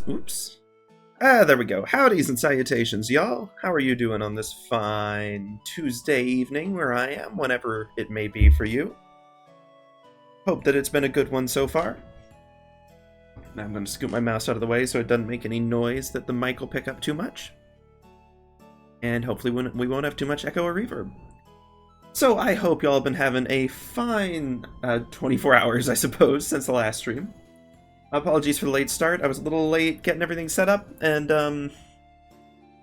Oops. There we go. Howdys and salutations, y'all. How are you doing on this fine Tuesday evening where I am, whenever it may be for you? Hope that it's been a good one so far. Now I'm going to scoot my mouse out of the way so it doesn't make any noise that the mic will pick up too much. And hopefully we won't have too much echo or reverb. So I hope y'all have been having a fine 24 hours, I suppose, since the last stream. Apologies for the late start. I was a little late getting everything set up, and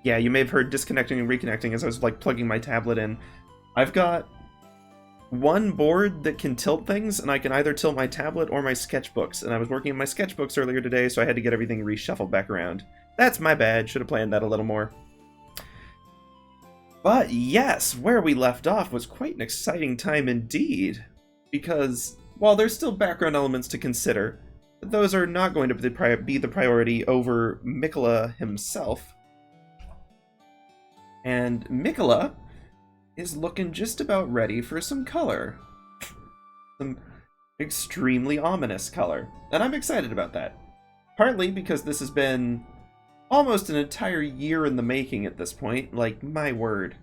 yeah, you may have heard disconnecting and reconnecting as I was like plugging my tablet in. I've got one board that can tilt things, and I can either tilt my tablet or my sketchbooks, and I was working on my sketchbooks earlier today, so I had to get everything reshuffled back around. That's my bad. Should have planned that a little more. But yes, where we left off was quite an exciting time indeed, because while there's still background elements to consider, those are not going to be the priority over Miquella himself. And Miquella is looking just about ready for some color. Some extremely ominous color. And I'm excited about that. Partly because this has been almost an entire year in the making at this point. Like, my word.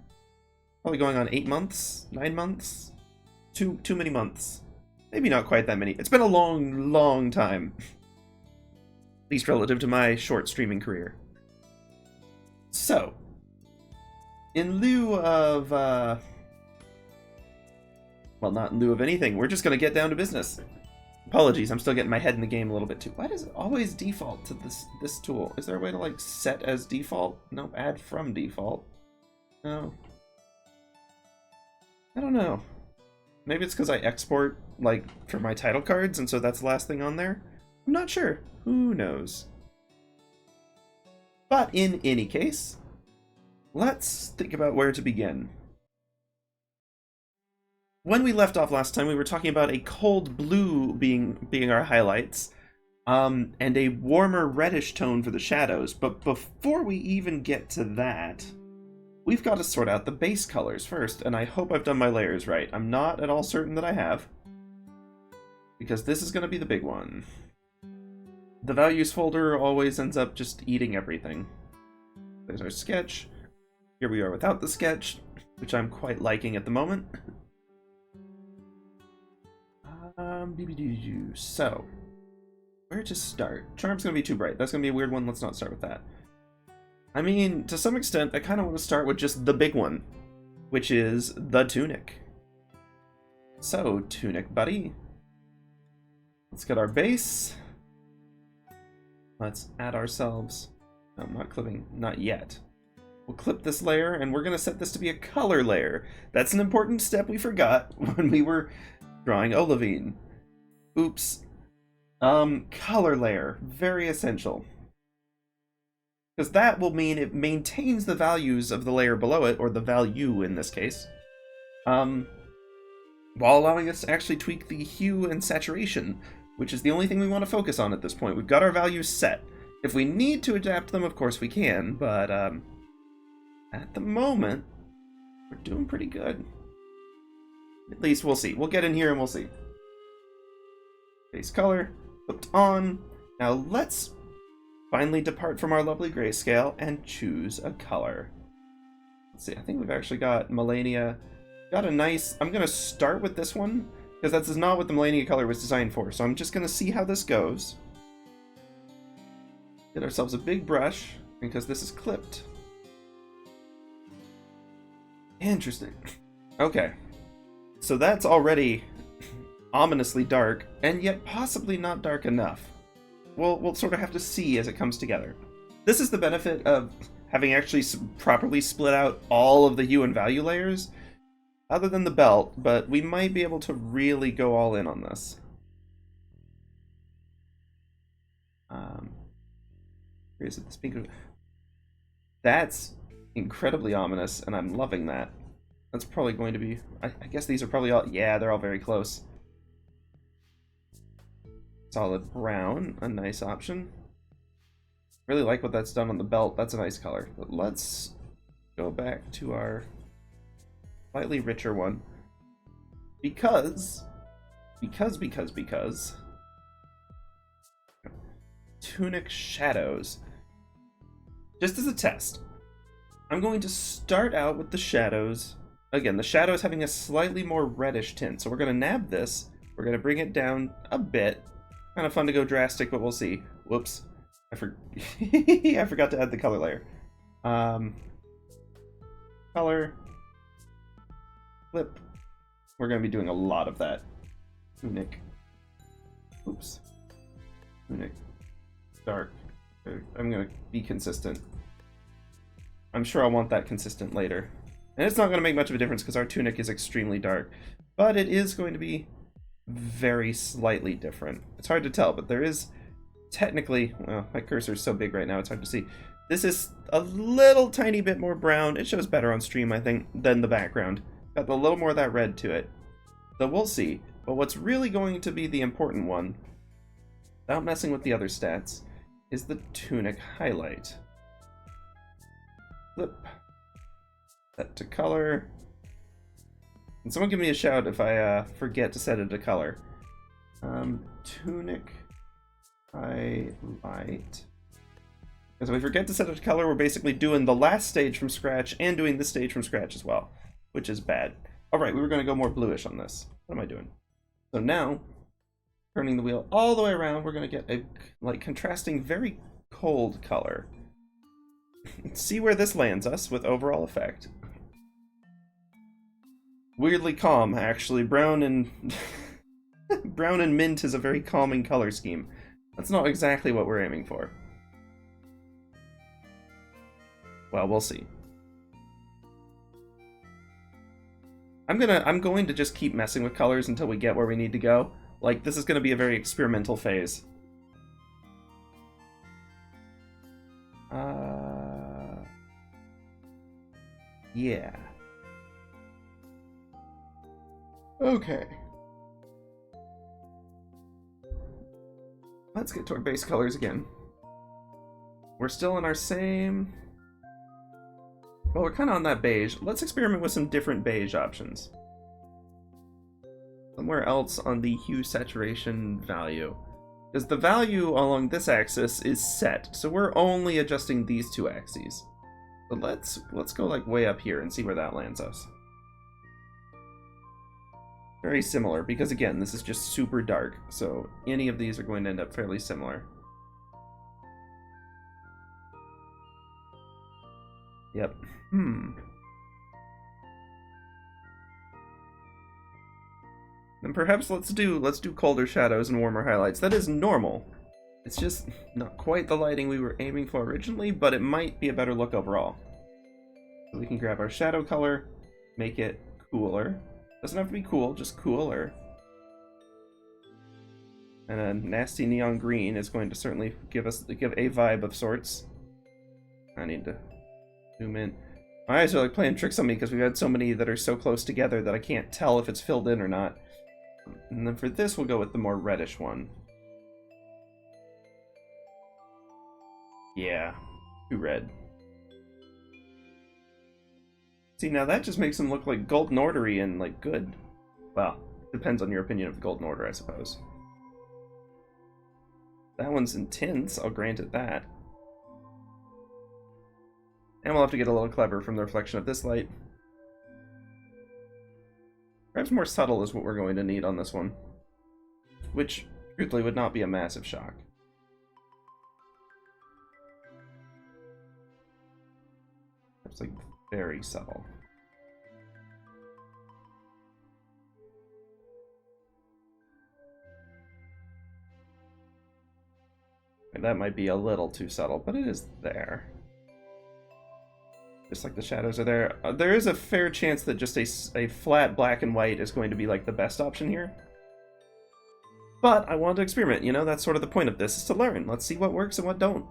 Probably going on 8 months? 9 months? Too many months. Maybe not quite that many. It's been a long, long time. At least relative to my short streaming career. So, in lieu of, well, not in lieu of anything, we're just going to get down to business. Apologies, I'm still getting my head in the game a little bit too. Why does it always default to this tool? Is there a way to, like, set as default? Nope, add from default. No. I don't know. Maybe it's because I export, like, for my title cards, and so that's the last thing on there? I'm not sure. Who knows? But in any case, let's think about where to begin. When we left off last time, we were talking about a cold blue being our highlights, and a warmer reddish tone for the shadows. But before we even get to that, we've got to sort out the base colors first, and I hope I've done my layers right. I'm not at all certain that I have, because this is going to be the big one. The values folder always ends up just eating everything. There's our sketch. Here we are without the sketch, which I'm quite liking at the moment. So, where to start? Charm's going to be too bright. That's going to be a weird one. Let's not start with that. I mean, to some extent, I kind of want to start with just the big one, which is the tunic. So, tunic buddy. Let's get our base. Let's add ourselves... No, I'm not clipping. Not yet. We'll clip this layer, and we're going to set this to be a color layer. That's an important step we forgot when we were drawing Olivine. Oops. Color layer. Very essential. Because that will mean it maintains the values of the layer below it, or the value in this case, while allowing us to actually tweak the hue and saturation, which is the only thing we want to focus on at this point. We've got our values set. If we need to adapt them, of course we can, but at the moment, we're doing pretty good. At least we'll see. We'll get in here and we'll see. Base color, flipped on. Now let's finally depart from our lovely grayscale and choose a color. Let's see, I think we've actually got Mania. Got a nice... I'm going to start with this one, because that's not what the Mania color was designed for. So I'm just going to see how this goes. Get ourselves a big brush, because this is clipped. Interesting. Okay. So that's already ominously dark, and yet possibly not dark enough. We'll sort of have to see as it comes together. This is the benefit of having actually properly split out all of the hue and value layers, other than the belt, but we might be able to really go all in on this. Where is it? This pink. That's incredibly ominous, and I'm loving that. That's probably going to be... I guess these are probably all... Yeah, they're all very close. Solid brown, a nice option. Really like what that's done on the belt. That's a nice color. But let's go back to our slightly richer one. Because tunic shadows. Just as a test, I'm going to start out with the shadows. Again, the shadows having a slightly more reddish tint. So we're going to nab this. We're going to bring it down a bit. Kind of fun to go drastic, but we'll see. Whoops. I forgot to add the color layer. Color. Flip. We're going to be doing a lot of that. Tunic. Oops. Tunic. Dark. I'm going to be consistent. I'm sure I'll want that consistent later. And it's not going to make much of a difference because our tunic is extremely dark. But it is going to be very slightly different. It's hard to tell, but there is technically... Well, my cursor's so big right now, it's hard to see. This is a little tiny bit more brown. It shows better on stream, I think, than the background. Got a little more of that red to it. So we'll see. But what's really going to be the important one, without messing with the other stats, is the tunic highlight. Flip. Set to color. And someone give me a shout if I forget to set it to color. Tunic highlight. Because if we forget to set it to color, we're basically doing the last stage from scratch and doing this stage from scratch as well, which is bad. Alright, we were going to go more bluish on this. What am I doing? So now, turning the wheel all the way around, we're going to get a contrasting, very cold color. See where this lands us with overall effect. Weirdly calm, actually. Brown and brown and mint is a very calming color scheme. That's not exactly what we're aiming for. Well, we'll see. I'm going to just keep messing with colors until we get where we need to go. Like, this is going to be a very experimental phase. Yeah. Okay. Let's get to our base colors again. We're still in our same... Well, we're kind of on that beige. Let's experiment with some different beige options. Somewhere else on the hue saturation value. Because the value along this axis is set, so we're only adjusting these two axes. But let's go like way up here and see where that lands us. Very similar, because again, this is just super dark, so any of these are going to end up fairly similar. Yep. And perhaps let's do colder shadows and warmer highlights. That is normal. It's just not quite the lighting we were aiming for originally, but it might be a better look overall. So we can grab our shadow color, make it cooler. Doesn't have to be cool, just cooler. And a nasty neon green is going to certainly give a vibe of sorts. I need to zoom in. My eyes are like playing tricks on me because we've had so many that are so close together that I can't tell if it's filled in or not. And then for this, we'll go with the more reddish one. Yeah, too red. See, now that just makes them look like golden ordery and like good. Well, depends on your opinion of the golden order, I suppose. That one's intense, I'll grant it that. And we'll have to get a little clever from the reflection of this light. Perhaps more subtle is what we're going to need on this one. Which, truthfully, would not be a massive shock. It's like very subtle. And that might be a little too subtle, but it is there. Just like the shadows are there. There is a fair chance that just a flat black and white is going to be like the best option here. But I wanted to experiment, you know, that's sort of the point of this, is to learn. Let's see what works and what don't.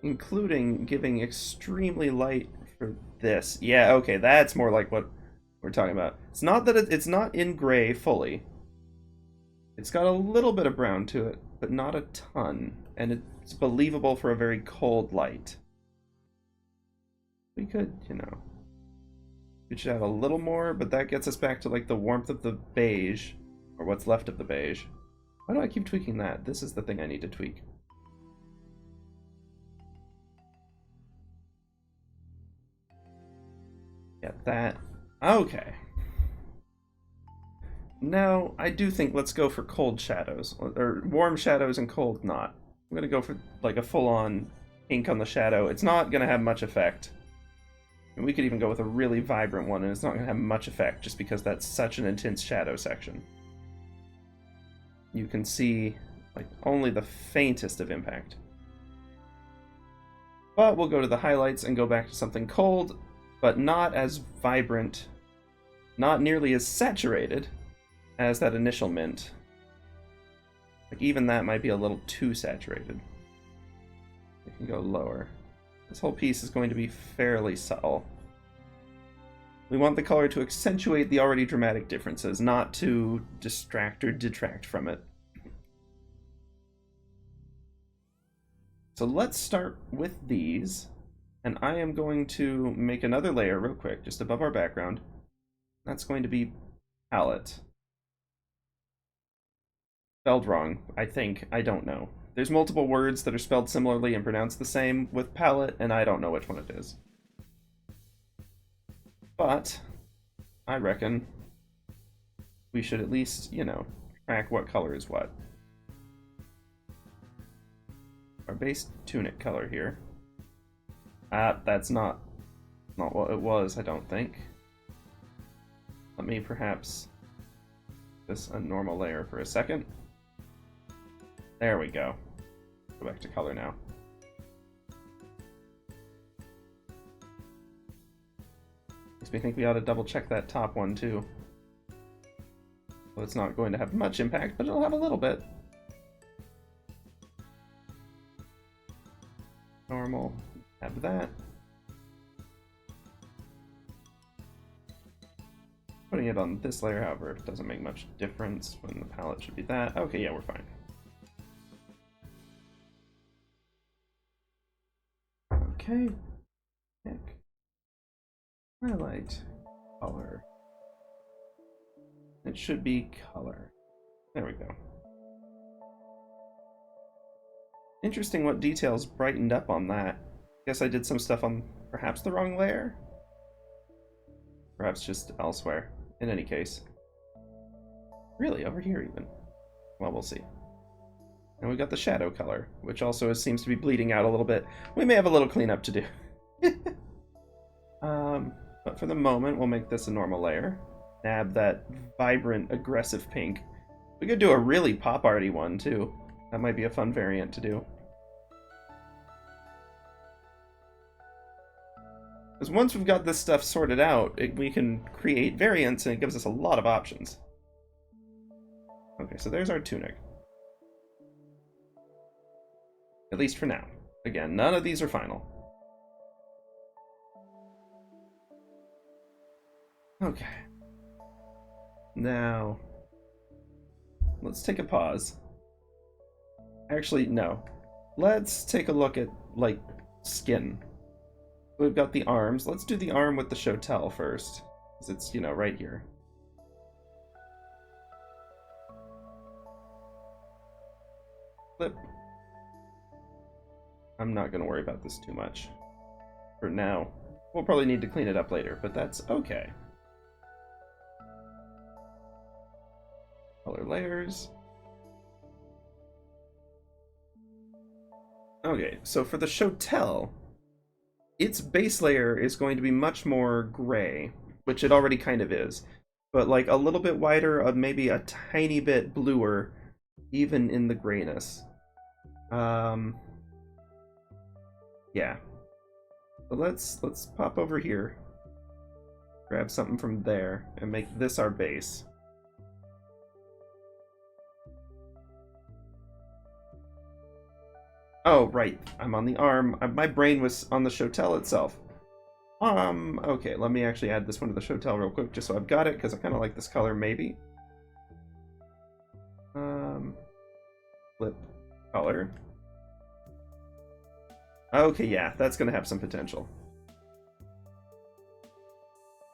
Including giving extremely light for this. Yeah, okay, that's more like what we're talking about. It's not that it's not in gray fully. It's got a little bit of brown to it, but not a ton. And it's believable for a very cold light. We could, you know, we should have a little more, but that gets us back to like the warmth of the beige, or what's left of the beige. Why do I keep tweaking that? This is the thing I need to tweak. Yeah, that. Okay. Now, I do think let's go for cold shadows. Or warm shadows and cold not. I'm going to go for like a full-on ink on the shadow. It's not going to have much effect. And we could even go with a really vibrant one, and it's not going to have much effect just because that's such an intense shadow section. You can see like only the faintest of impact. But we'll go to the highlights and go back to something cold, but not as vibrant, not nearly as saturated as that initial mint. Like even that might be a little too saturated. We can go lower. This whole piece is going to be fairly subtle. We want the color to accentuate the already dramatic differences, not to distract or detract from it. So let's start with these, and I am going to make another layer real quick, just above our background. That's going to be palette. Spelled wrong, I think. I don't know. There's multiple words that are spelled similarly and pronounced the same with palette, and I don't know which one it is. But I reckon we should at least, you know, track what color is what. Our base tunic color here. That's not what it was, I don't think. Let me perhaps this a normal layer for a second. There we go. Go back to color now. Makes me think we ought to double check that top one too. Well, it's not going to have much impact, but it'll have a little bit. Normal. Have that. Putting it on this layer, however, it doesn't make much difference when the palette should be that. Okay, yeah, we're fine. Okay. Pick. Highlight. Color. It should be color. There we go. Interesting what details brightened up on that. Guess I did some stuff on perhaps the wrong layer? Perhaps just elsewhere. In any case. Really, over here even. Well, we'll see. And we got the shadow color, which also seems to be bleeding out a little bit. We may have a little cleanup to do. But for the moment, we'll make this a normal layer. Nab that vibrant, aggressive pink. We could do a really pop-arty one, too. That might be a fun variant to do. Because once we've got this stuff sorted out, we can create variants, and it gives us a lot of options. Okay, so there's our tunic. At least for now. Again, none of these are final. Okay. Now, let's take a pause. Actually, no. Let's take a look at, like, skin. We've got the arms. Let's do the arm with the shotel first. Because it's, you know, right here. Flip. I'm not going to worry about this too much. For now. We'll probably need to clean it up later, but that's okay. Color layers. Okay, so for the shotel, its base layer is going to be much more gray, which it already kind of is, but like a little bit wider, maybe a tiny bit bluer, even in the grayness. Yeah. So let's pop over here, grab something from there, and make this our base. Oh, right. I'm on the arm. My brain was on the shotel itself. Okay, let me actually add this one to the shotel real quick, just so I've got it, because I kind of like this color, maybe. Flip color. Okay, yeah, that's going to have some potential.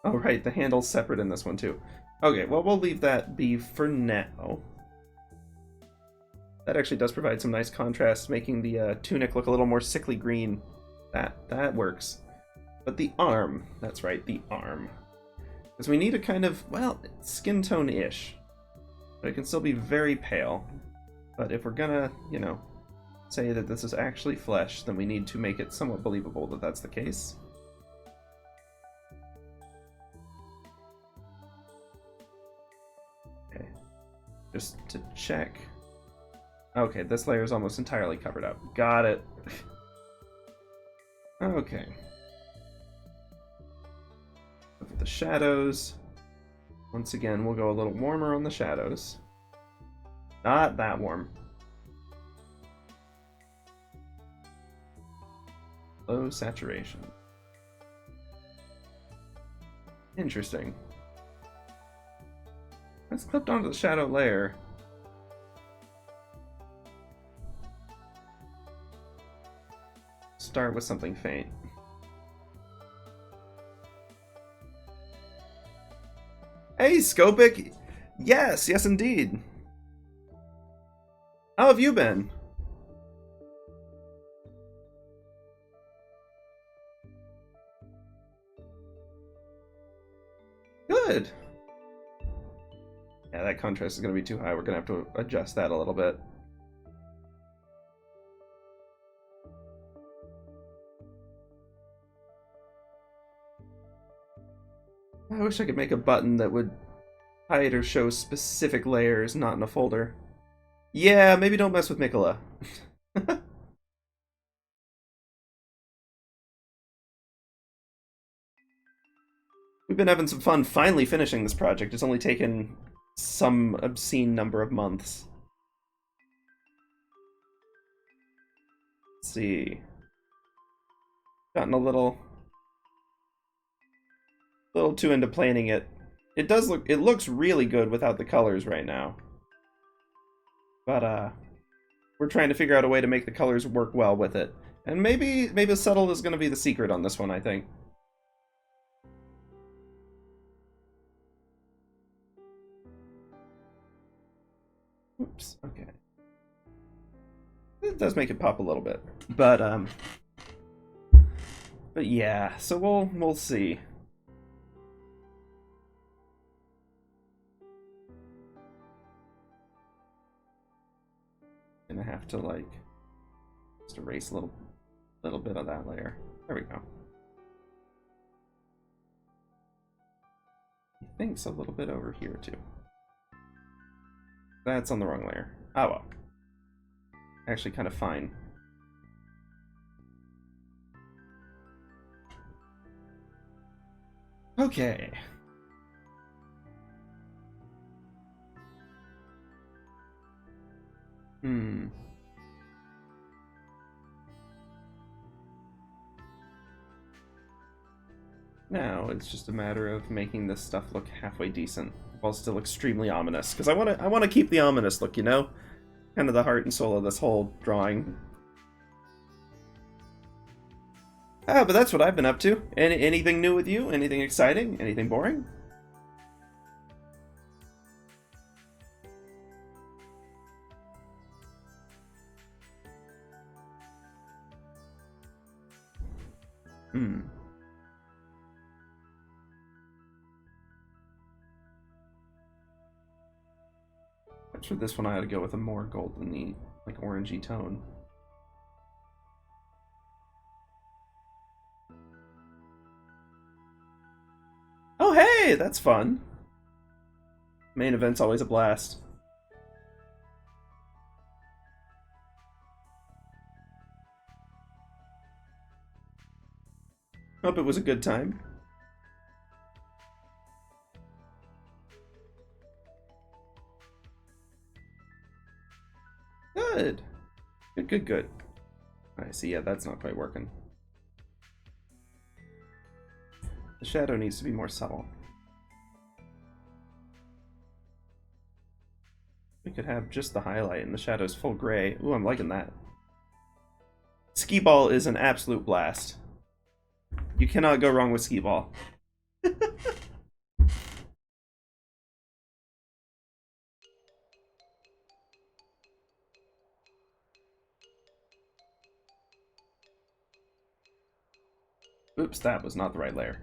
Oh, right, the handle's separate in this one, too. Okay, well, we'll leave that be for now. That actually does provide some nice contrast, making the tunic look a little more sickly green. That works. But the arm, that's right, the arm. Because we need a kind of, well, skin tone-ish. But it can still be very pale. But if we're gonna, you know, say that this is actually flesh, then we need to make it somewhat believable that that's the case. Okay, just to check. Okay, this layer is almost entirely covered up. Got it. Okay. Look at the shadows. Once again, we'll go a little warmer on the shadows. Not that warm. Low saturation. Interesting. That's clipped onto the shadow layer. Start with something faint. Hey, Scopic! Yes, yes indeed. How have you been? Good. Yeah, that contrast is going to be too high. We're going to have to adjust that a little bit. I wish I could make a button that would hide or show specific layers, not in a folder. Yeah, maybe don't mess with Miquella. We've been having some fun finally finishing this project. It's only taken some obscene number of months. Let's see. Gotten a little too into planing it. It looks really good without the colors right now. But we're trying to figure out a way to make the colors work well with it. And maybe subtle is going to be the secret on this one, I think. Oops, okay. It does make it pop a little bit. But yeah, so we'll see. Gonna have to like just erase a little bit of that layer. There we go. He thinks a little bit over here too. That's on the wrong layer. Oh well. Actually kind of fine. Okay. Now it's just a matter of making this stuff look halfway decent while still extremely ominous. Because I want to keep the ominous look, you know? Kind of the heart and soul of this whole drawing. Ah, but that's what I've been up to. Anything new with you? Anything exciting? Anything boring? For this one, I had to go with a more golden-y, like orangey tone. Oh, hey, that's fun. Main event's always a blast. Hope it was a good time. Good. Good. I see, yeah, that's not quite working. The shadow needs to be more subtle. We could have just the highlight and the shadow's full gray. Ooh, I'm liking that. Skee Ball is an absolute blast. You cannot go wrong with Skee Ball. Oops, that was not the right layer.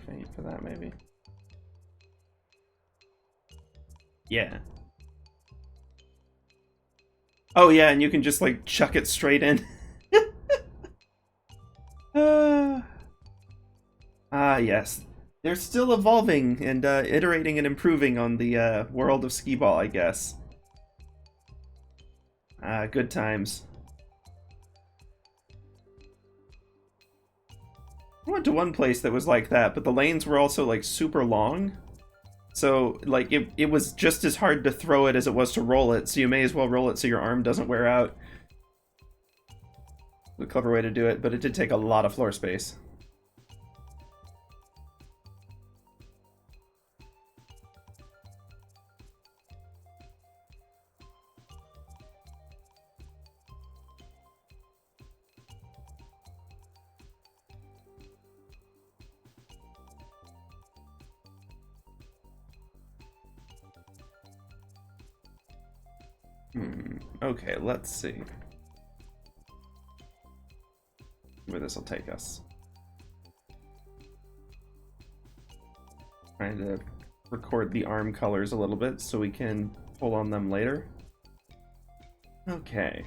Faint for that, maybe. Yeah. Oh yeah, and you can just like chuck it straight in. Yes. They're still evolving and iterating and improving on the world of Skee-Ball, I guess. Good times. I went to one place that was like that, but the lanes were also like super long. So like it was just as hard to throw it as it was to roll it, so you may as well roll it so your arm doesn't wear out. A clever way to do it, but it did take a lot of floor space. Okay, let's see where this will take us. Trying to record the arm colors a little bit so we can pull on them later. Okay.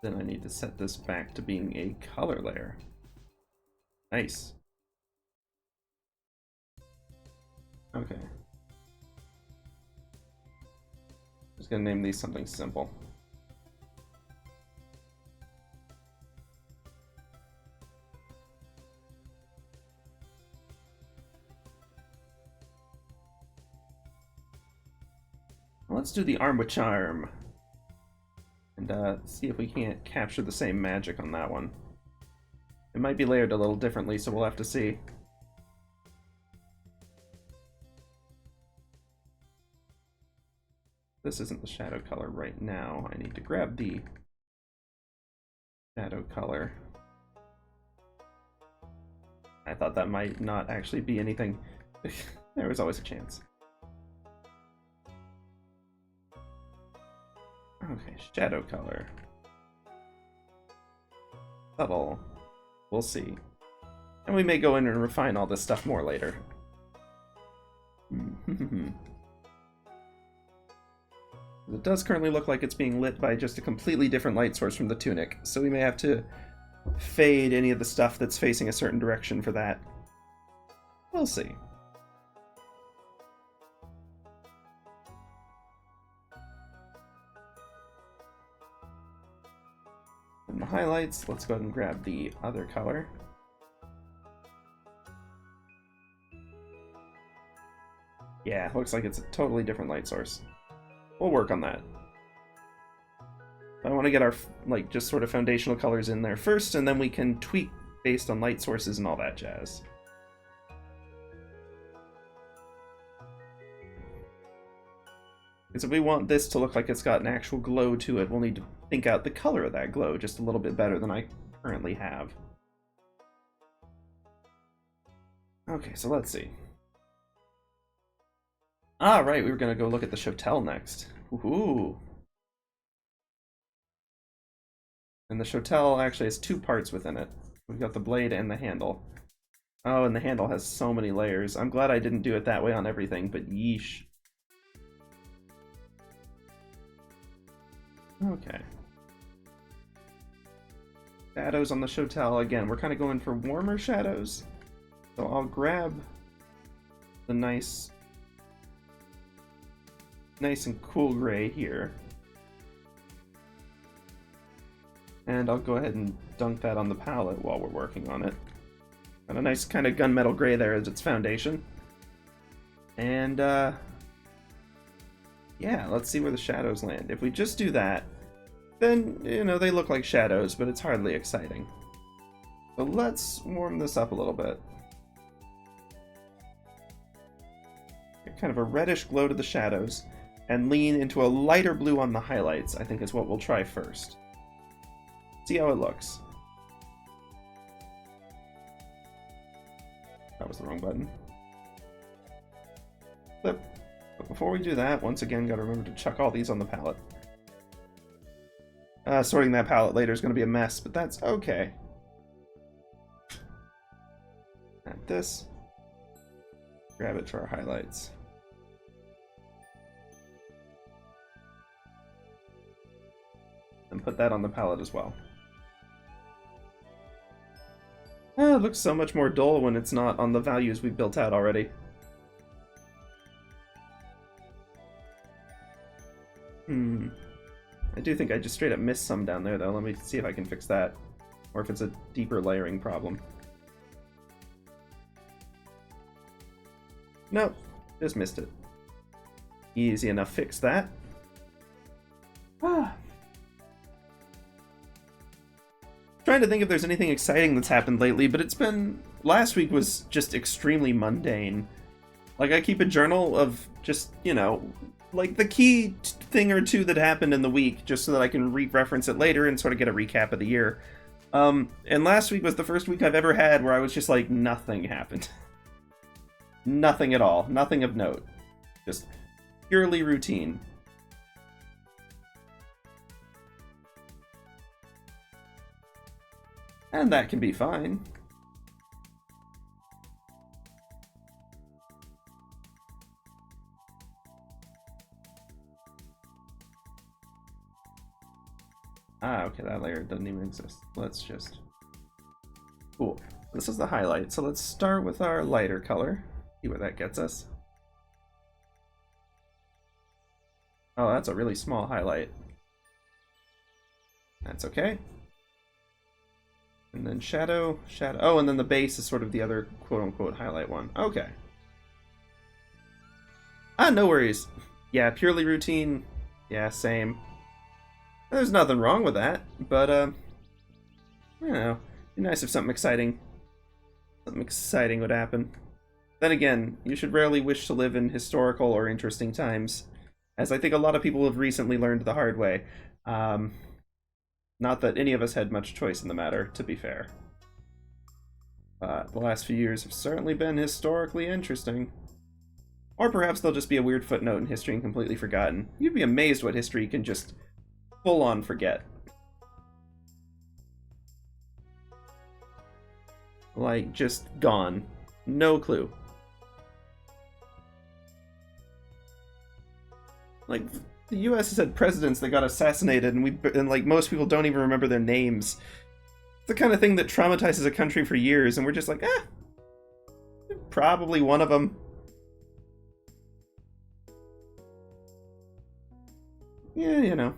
Then I need to set this back to being a color layer. Nice. Okay. Just gonna name these something simple. Let's do the arm with charm. And see if we can't capture the same magic on that one. It might be layered a little differently, so we'll have to see. This isn't the shadow color right now. I need to grab the shadow color. I thought that might not actually be anything. There was always a chance. Okay, shadow color. Subtle. We'll see. And we may go in and refine all this stuff more later. It does currently look like it's being lit by just a completely different light source from the tunic, so we may have to fade any of the stuff that's facing a certain direction for that. We'll see. In the highlights, let's go ahead and grab the other color. Yeah, looks like it's a totally different light source. We'll work on that. I want to get our, like, just sort of foundational colors in there first, and then we can tweak based on light sources and all that jazz. Because if we want this to look like it's got an actual glow to it, we'll need to think out the color of that glow just a little bit better than I currently have. Okay, so let's see. Ah, right, we were going to go look at the Chotel next. Ooh. And the Chotel actually has two parts within it. We've got the blade and the handle. Oh, and the handle has so many layers. I'm glad I didn't do it that way on everything, but yeesh. Okay. Shadows on the Chotel. Again, we're kind of going for warmer shadows. So I'll grab the nice and cool gray here. And I'll go ahead and dunk that on the palette while we're working on it. Got a nice kind of gunmetal gray there as its foundation. And yeah, let's see where the shadows land. If we just do that, then, you know, they look like shadows, but it's hardly exciting. So let's warm this up a little bit. Get kind of a reddish glow to the shadows, and lean into a lighter blue on the highlights, I think is what we'll try first. See how it looks. That was the wrong button. Flip. But before we do that, once again, gotta remember to chuck all these on the palette. Sorting that palette later is gonna be a mess, but that's okay. Add this. Grab it for our highlights. And put that on the palette as well. It looks so much more dull when it's not on the values we built out already. I do think I just straight up missed some down there, though. Let me see if I can fix that. Or if it's a deeper layering problem. Nope, just missed it. Easy enough, fix that. Trying to think if there's anything exciting that's happened lately, but it's been... Last week was just extremely mundane. Like, I keep a journal of just, you know, like the key thing or two that happened in the week, just so that I can reference it later and sort of get a recap of the year. And last week was the first week I've ever had where I was just like, nothing happened. Nothing at all. Nothing of note. Just purely routine. And that can be fine. Okay, that layer doesn't even exist. Let's just... Cool. This is the highlight, so let's start with our lighter color. See where that gets us. Oh, that's a really small highlight. That's okay. And then shadow, shadow. Oh, and then the base is sort of the other quote-unquote highlight one. Okay. No worries. Yeah, purely routine. Yeah, same. There's nothing wrong with that, but, you know, it'd be nice if something exciting would happen. Then again, you should rarely wish to live in historical or interesting times, as I think a lot of people have recently learned the hard way. Not that any of us had much choice in the matter, to be fair. But the last few years have certainly been historically interesting. Or perhaps they'll just be a weird footnote in history and completely forgotten. You'd be amazed what history can just full-on forget. Like, just gone. No clue. Like, the US has had presidents that got assassinated, and like most people don't even remember their names. It's the kind of thing that traumatizes a country for years, and we're just like, probably one of them. Yeah, you know.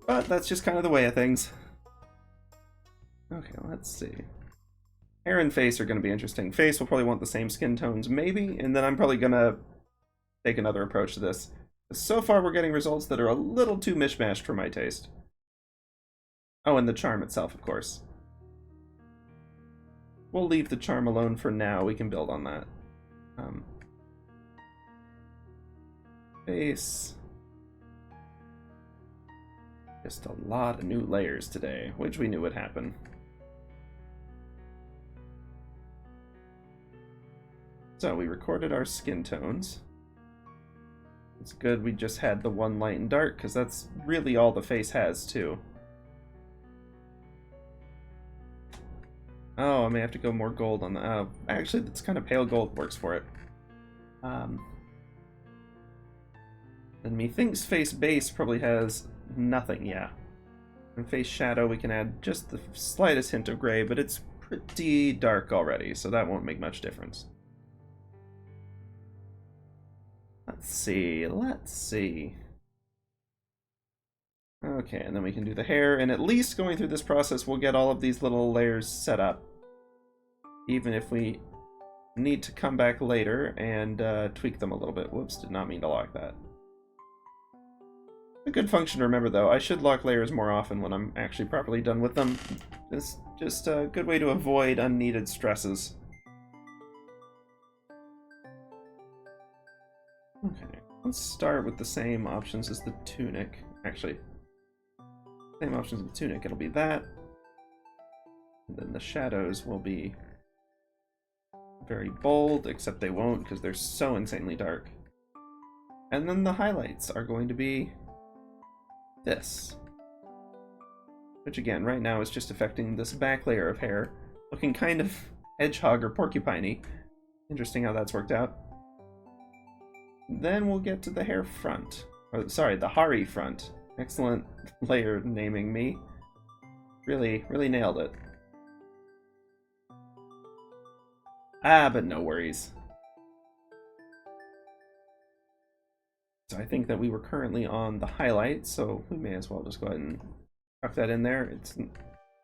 But that's just kind of the way of things. Okay, let's see. Hair and face are going to be interesting. Face will probably want the same skin tones, maybe, and then I'm probably going to take another approach to this. So far, we're getting results that are a little too mishmashed for my taste. Oh, and the charm itself, of course. We'll leave the charm alone for now. We can build on that. Face. Just a lot of new layers today, which we knew would happen. So we recorded our skin tones. It's good we just had the one light and dark, because that's really all the face has, too. Oh, I may have to go more gold on the... actually, that's kind of pale gold works for it. And methinks face base probably has nothing, yeah. And face shadow, we can add just the slightest hint of gray, but it's pretty dark already, so that won't make much difference. Let's see. Okay, and then we can do the hair, and at least going through this process, we'll get all of these little layers set up. Even if we need to come back later and tweak them a little bit. Whoops, did not mean to lock that. A good function to remember, though. I should lock layers more often when I'm actually properly done with them. It's just a good way to avoid unneeded stresses. Okay, let's start with the same options as the tunic. Actually, same options as the tunic. It'll be that. And then the shadows will be very bold, except they won't because they're so insanely dark. And then the highlights are going to be this. Which again, right now is just affecting this back layer of hair, looking kind of hedgehog or porcupine-y. Interesting how that's worked out. Then we'll get to the hair front. Or, sorry, the Hari front. Excellent layer naming me. Really nailed it. But no worries. So I think that we were currently on the highlight, so we may as well just go ahead and tuck that in there.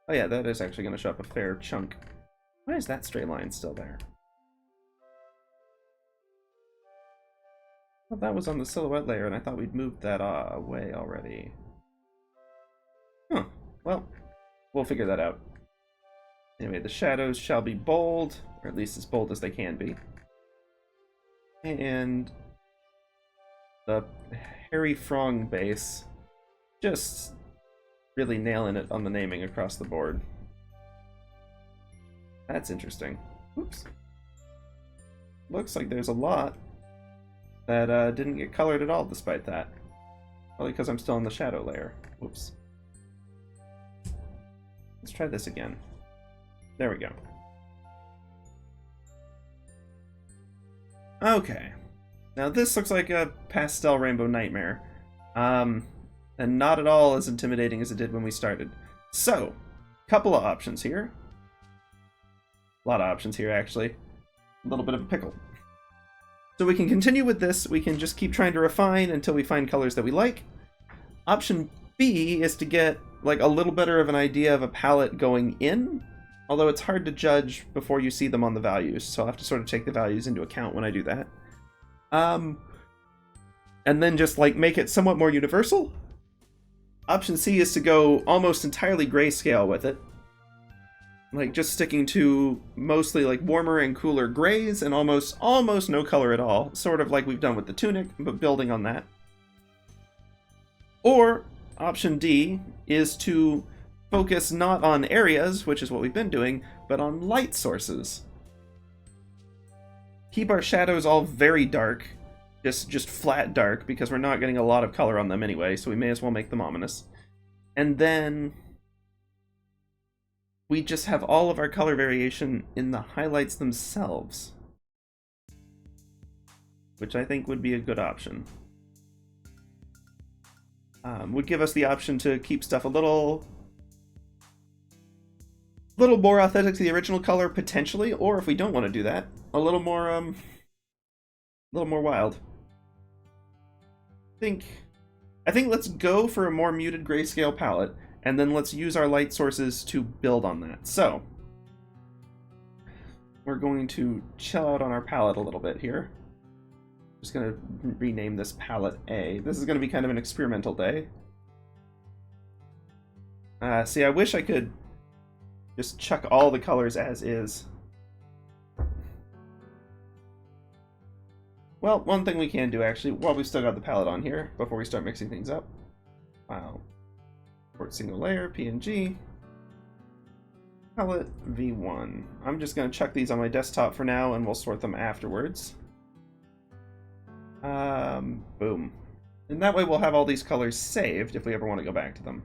Oh yeah, that is actually going to show up a fair chunk. Why is that straight line still there? Well, that was on the silhouette layer, and I thought we'd moved that away already. Huh. Well, we'll figure that out. Anyway, the shadows shall be bold, or at least as bold as they can be. And the hairy frong base, just really nailing it on the naming across the board. That's interesting. Oops. Looks like there's a lot that didn't get colored at all despite that. Probably because I'm still in the shadow layer. Whoops. Let's try this again. There we go. Okay. Now this looks like a pastel rainbow nightmare. And not at all as intimidating as it did when we started. So, couple of options here. A lot of options here, actually. A little bit of a pickle. So we can continue with this. We can just keep trying to refine until we find colors that we like. Option B is to get like a little better of an idea of a palette going in. Although it's hard to judge before you see them on the values, so I'll have to sort of take the values into account when I do that. And then just like make it somewhat more universal. Option C is to go almost entirely grayscale with it. Like just sticking to mostly like warmer and cooler grays and almost no color at all. Sort of like we've done with the tunic, but building on that. Or option D is to focus not on areas, which is what we've been doing, but on light sources. Keep our shadows all very dark, just flat dark, because we're not getting a lot of color on them anyway, so we may as well make them ominous. And then we just have all of our color variation in the highlights themselves, which I think would be a good option. Would give us the option to keep stuff a little more authentic to the original color potentially, or if we don't want to do that, a little more wild. I think let's go for a more muted grayscale palette, and then let's use our light sources to build on that. So we're going to chill out on our palette a little bit here. Just gonna rename this palette A. This is gonna be kind of an experimental day. See, I wish I could just chuck all the colors as is. Well, one thing we can do actually, while we've still got the palette on here, before we start mixing things up. Wow. Import single layer, PNG. Palette V1. I'm just going to chuck these on my desktop for now, and we'll sort them afterwards. Boom. And that way we'll have all these colors saved if we ever want to go back to them.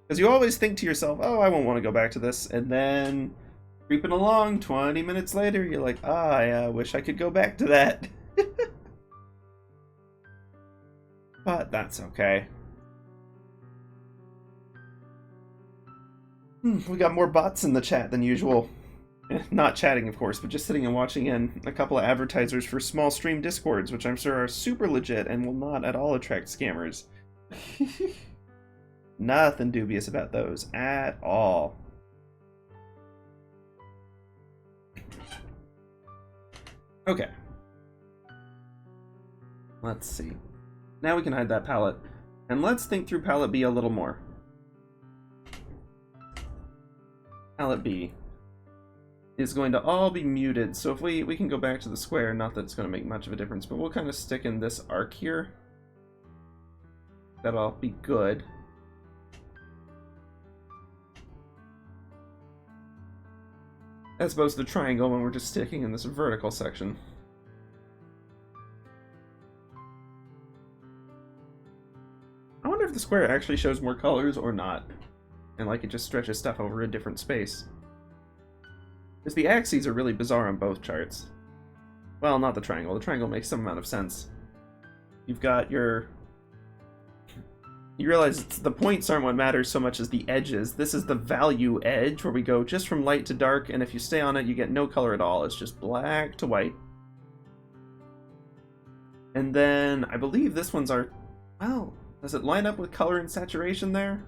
Because you always think to yourself, oh, I won't want to go back to this, and then creeping along 20 minutes later, you're like, I wish I could go back to that. But that's okay. We got more bots in the chat than usual. Not chatting, of course, but just sitting and watching in. A couple of advertisers for small stream discords, which I'm sure are super legit and will not at all attract scammers. Nothing dubious about those at all. Okay. Let's see. Now we can hide that palette. And let's think through palette B a little more. Palette B is going to all be muted, so if we can go back to the square, not that it's going to make much of a difference, but we'll kind of stick in this arc here. That'll be good. as opposed to the triangle when we're just sticking in this vertical section. I wonder if the square actually shows more colors or not, and like it just stretches stuff over a different space. Because the axes are really bizarre on both charts. Well, not the triangle. The triangle makes some amount of sense. You've got your... You realize the points aren't what matters so much as the edges. This is the value edge, where we go just from light to dark, and if you stay on it, you get no color at all. It's just black to white. And then, I believe this one's our... Well, does it line up with color and saturation there?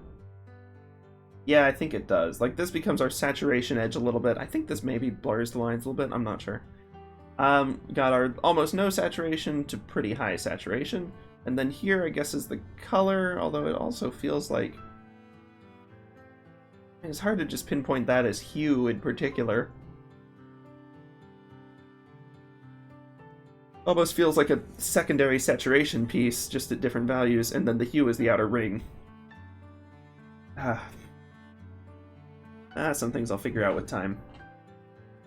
Yeah, I think it does. Like, this becomes our saturation edge a little bit. I think this maybe blurs the lines a little bit. I'm not sure. Got our almost no saturation to pretty high saturation. And then here, I guess, is the color, although it also feels like... It's hard to just pinpoint that as hue in particular. Almost feels like a secondary saturation piece, just at different values, and then the hue is the outer ring. Some things I'll figure out with time.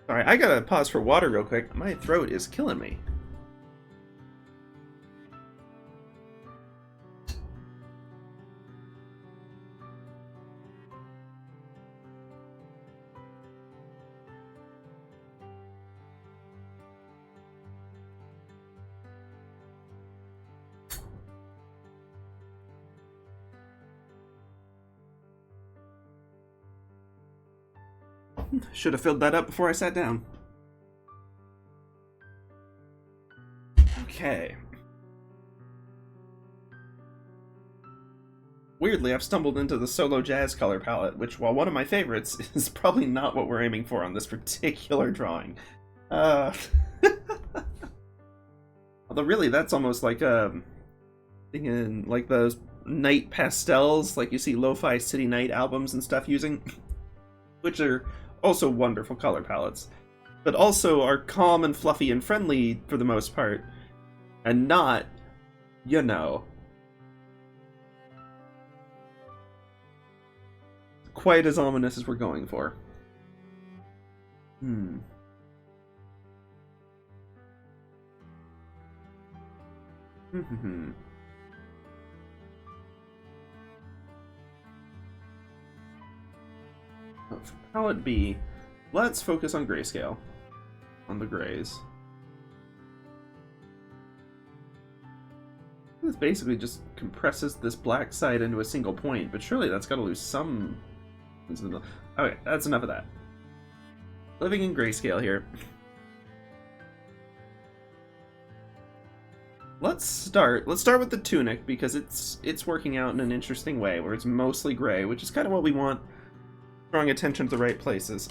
Alright, I gotta pause for water real quick. My throat is killing me. Should have filled that up before I sat down. Okay. Weirdly, I've stumbled into the solo jazz color palette, which, while one of my favorites, is probably not what we're aiming for on this particular drawing. Although really, that's almost like thinking like those night pastels, like you see lo-fi city night albums and stuff using, which are also wonderful color palettes, but also are calm and fluffy and friendly for the most part, and not, you know, quite as ominous as we're going for. For palette B, let's focus on grayscale, on the grays. This basically just compresses this black side into a single point, but surely that's got to lose some... Okay, that's enough of that. Living in grayscale here. Let's start with the tunic, because it's working out in an interesting way, where it's mostly gray, which is kind of what we want. Drawing attention to the right places.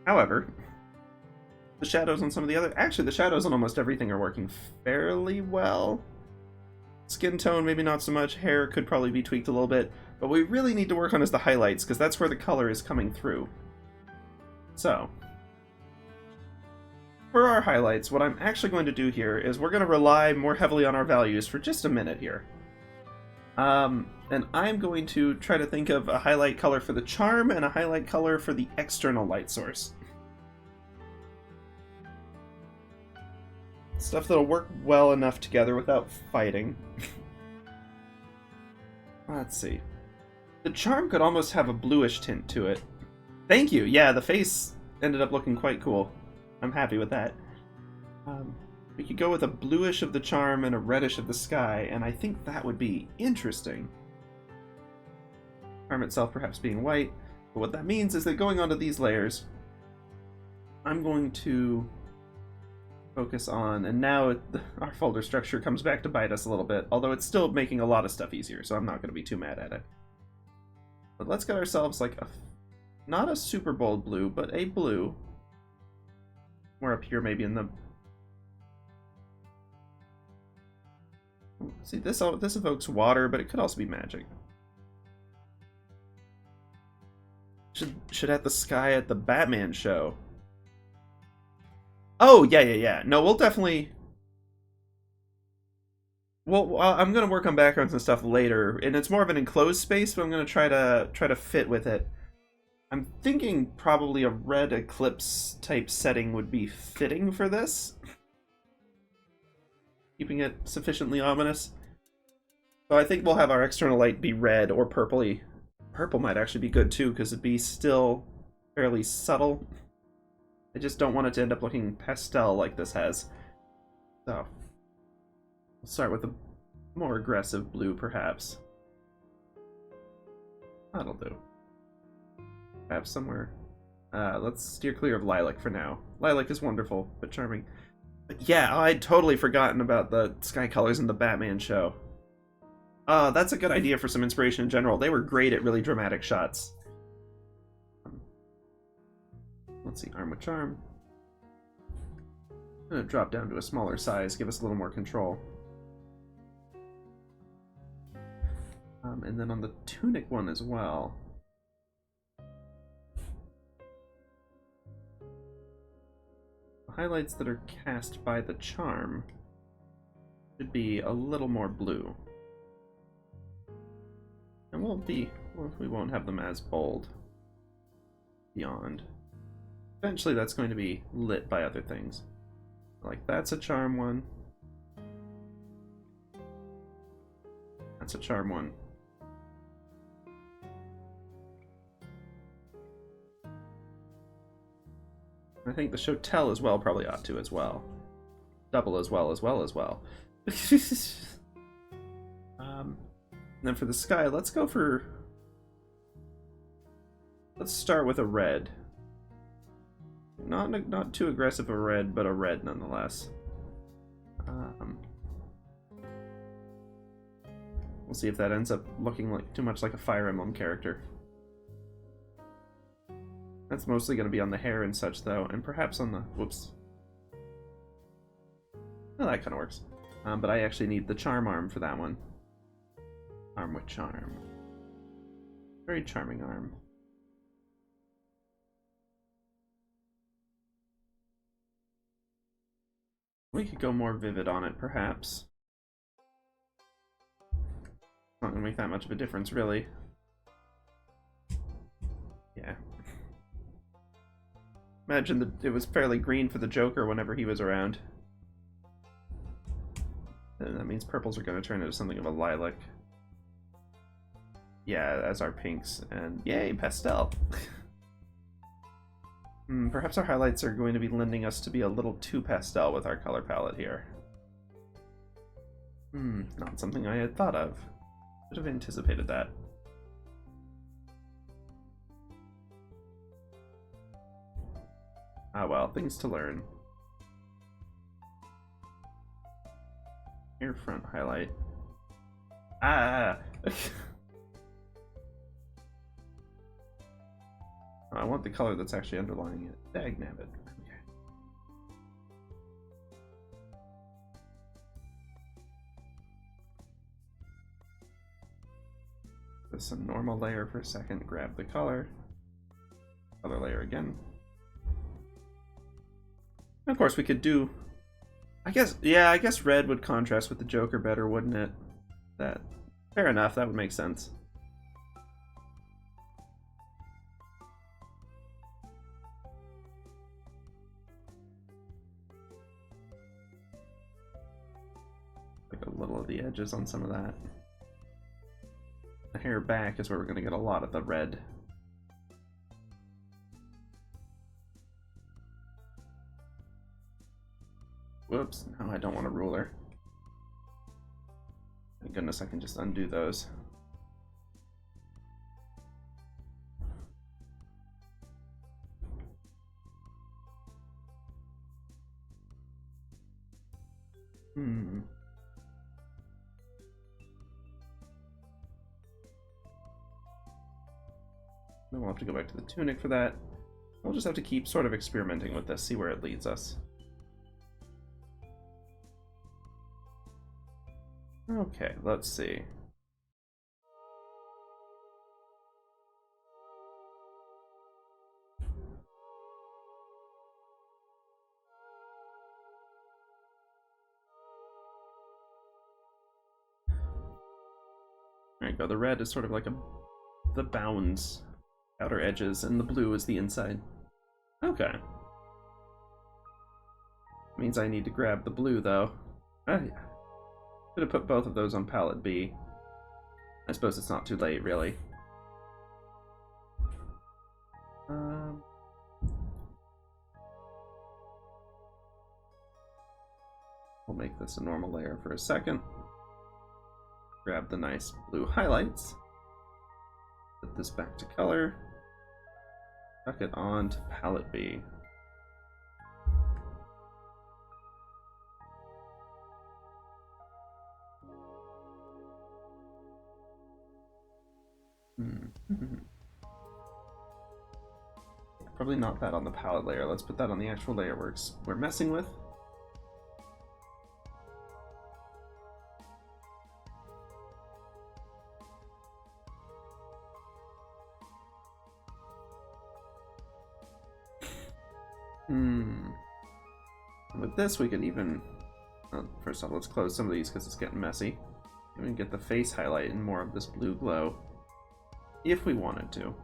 However, the shadows on some of the other... Actually, the shadows on almost everything are working fairly well. Skin tone, maybe not so much. Hair could probably be tweaked a little bit. But what we really need to work on is the highlights, because that's where the color is coming through. So, for our highlights, what I'm actually going to do here is we're going to rely more heavily on our values for just a minute here. And I'm going to try to think of a highlight color for the charm and a highlight color for the external light source. Stuff that'll work well enough together without fighting. Let's see. The charm could almost have a bluish tint to it. Thank you! Yeah, the face ended up looking quite cool. I'm happy with that. We could go with a bluish of the charm and a reddish of the sky, and I think that would be interesting. Charm itself perhaps being white, but what that means is that going onto these layers, I'm going to focus on, and now our folder structure comes back to bite us a little bit, although it's still making a lot of stuff easier, so I'm not going to be too mad at it. But let's get ourselves like a, not a super bold blue, but a blue. We're up here maybe in the... See, this evokes water, but it could also be magic. Should have the sky at the Batman show. Oh, yeah. No, we'll definitely... Well, I'm going to work on backgrounds and stuff later, and it's more of an enclosed space, but I'm going to try to fit with it. I'm thinking probably a red eclipse type setting would be fitting for this. Keeping it sufficiently ominous. So I think we'll have our external light be red or purpley. Purple might actually be good too, because it'd be still fairly subtle. I just don't want it to end up looking pastel like this has. So, we'll start with a more aggressive blue, perhaps. That'll do. Perhaps somewhere. Let's steer clear of lilac for now. Lilac is wonderful, but charming. But yeah, I'd totally forgotten about the sky colors in the Batman show. That's a good idea for some inspiration in general. They were great at really dramatic shots. Let's see, arm with charm. I'm gonna drop down to a smaller size, give us a little more control. And then on the tunic one as well. The highlights that are cast by the charm should be a little more blue. And we won't have them as bold beyond. Eventually that's going to be lit by other things. Like that's a charm one. That's a charm one. I think the show tell as well probably ought to as well. Double as well. And then for the sky, let's start with a red. Not too aggressive a red, but a red nonetheless. We'll see if that ends up looking like too much like a Fire Emblem character. That's mostly going to be on the hair and such, though, and perhaps on the... Whoops. Well, that kind of works. But I actually need the charm arm for that one. Arm with charm. Very charming arm. We could go more vivid on it, perhaps. Not gonna make that much of a difference, really. Yeah. Imagine that it was fairly green for the Joker whenever he was around. And that means purples are going to turn into something of a lilac. Yeah, as our pinks. And yay, pastel! Perhaps our highlights are going to be lending us to be a little too pastel with our color palette here. Not something I had thought of. Should have anticipated that. Ah well, things to learn. Here, front highlight. Ah! I want the color that's actually underlying it. Dagnabbit. Okay. Just a normal layer for a second. Grab the color. Other layer again. Of course, we could do... I guess red would contrast with the Joker better, wouldn't it? Fair enough, that would make sense. Like a little of the edges on some of that. The hair back is where we're going to get a lot of the red. Whoops, no, I don't want a ruler. Thank goodness I can just undo those. Then we'll have to go back to the tunic for that. We'll just have to keep sort of experimenting with this, see where it leads us. Okay, let's see. There you go, the red is sort of like the bounds outer edges, and the blue is the inside. Okay. Means I need to grab the blue, though. Oh, yeah. Should have put both of those on palette B. I suppose it's not too late, really. We'll make this a normal layer for a second. Grab the nice blue highlights. Put this back to color. Tuck it on to palette B. Probably not that on the palette layer. Let's put that on the actual layer we're messing with. With this, we could even... first off, let's close some of these because it's getting messy. Even get the face highlight and more of this blue glow, if we wanted to.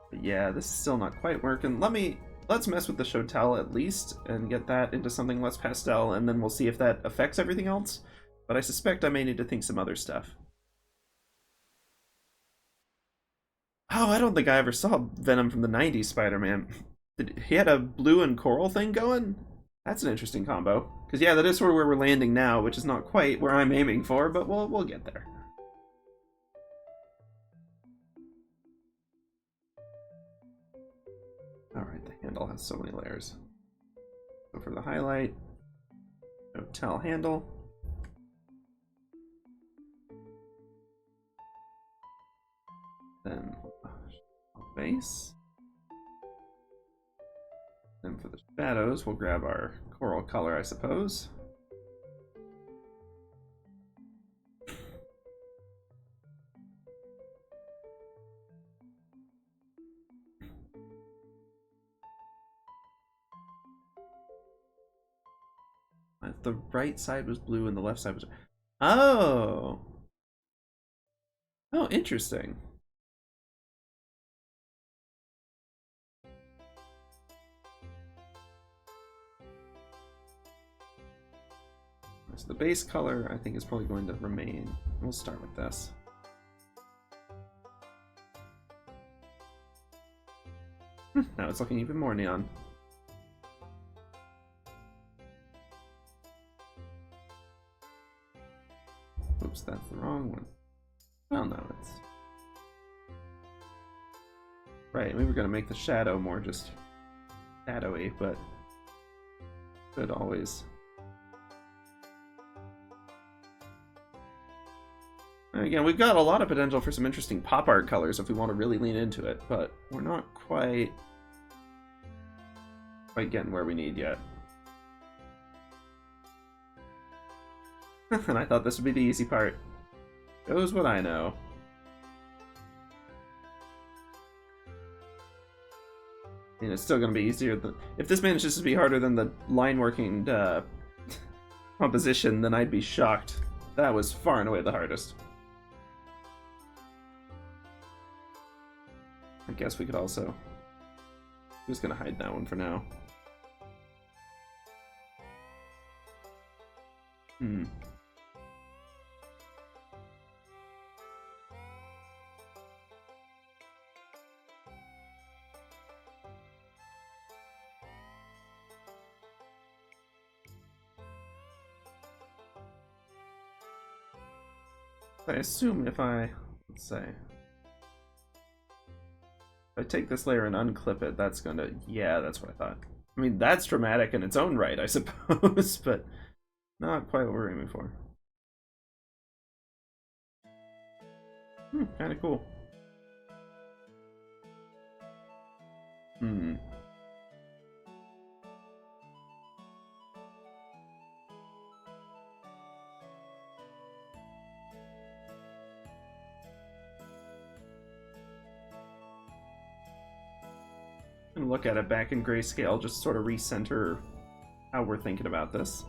But yeah, this is still not quite working. Let's mess with the Shotel at least and get that into something less pastel, and then we'll see if that affects everything else. But I suspect I may need to think some other stuff. Oh, I don't think I ever saw Venom from the 90s Spider-Man. He had a blue and coral thing going? That's an interesting combo. Because yeah, that is sort of where we're landing now, which is not quite where I'm aiming for, but we'll get there. Alright, the handle has so many layers. So for the highlight, Hotel handle. Then base. Then for the shadows, we'll grab our coral color, I suppose. The right side was blue and the left side was... Oh! Oh, interesting. So the base color, I think, is probably going to remain. We'll start with this. Now it's looking even more neon. Oops, that's the wrong one. Well, no, it's... Right, we were going to make the shadow more just shadowy, but could always... And again, we've got a lot of potential for some interesting pop art colors if we want to really lean into it, but we're not quite getting where we need yet. And I thought this would be the easy part. Shows what I know. And it's still going to be easier than... If this manages to be harder than the line working composition, then I'd be shocked. That was far and away the hardest. I guess we could also... I'm just going to hide that one for now. I assume if I... Let's say... If I take this layer and unclip it, that's gonna... Yeah, that's what I thought. I mean, that's dramatic in its own right, I suppose, but not quite what we're aiming for. Kinda cool. And look at it back in grayscale, just sort of recenter how we're thinking about this.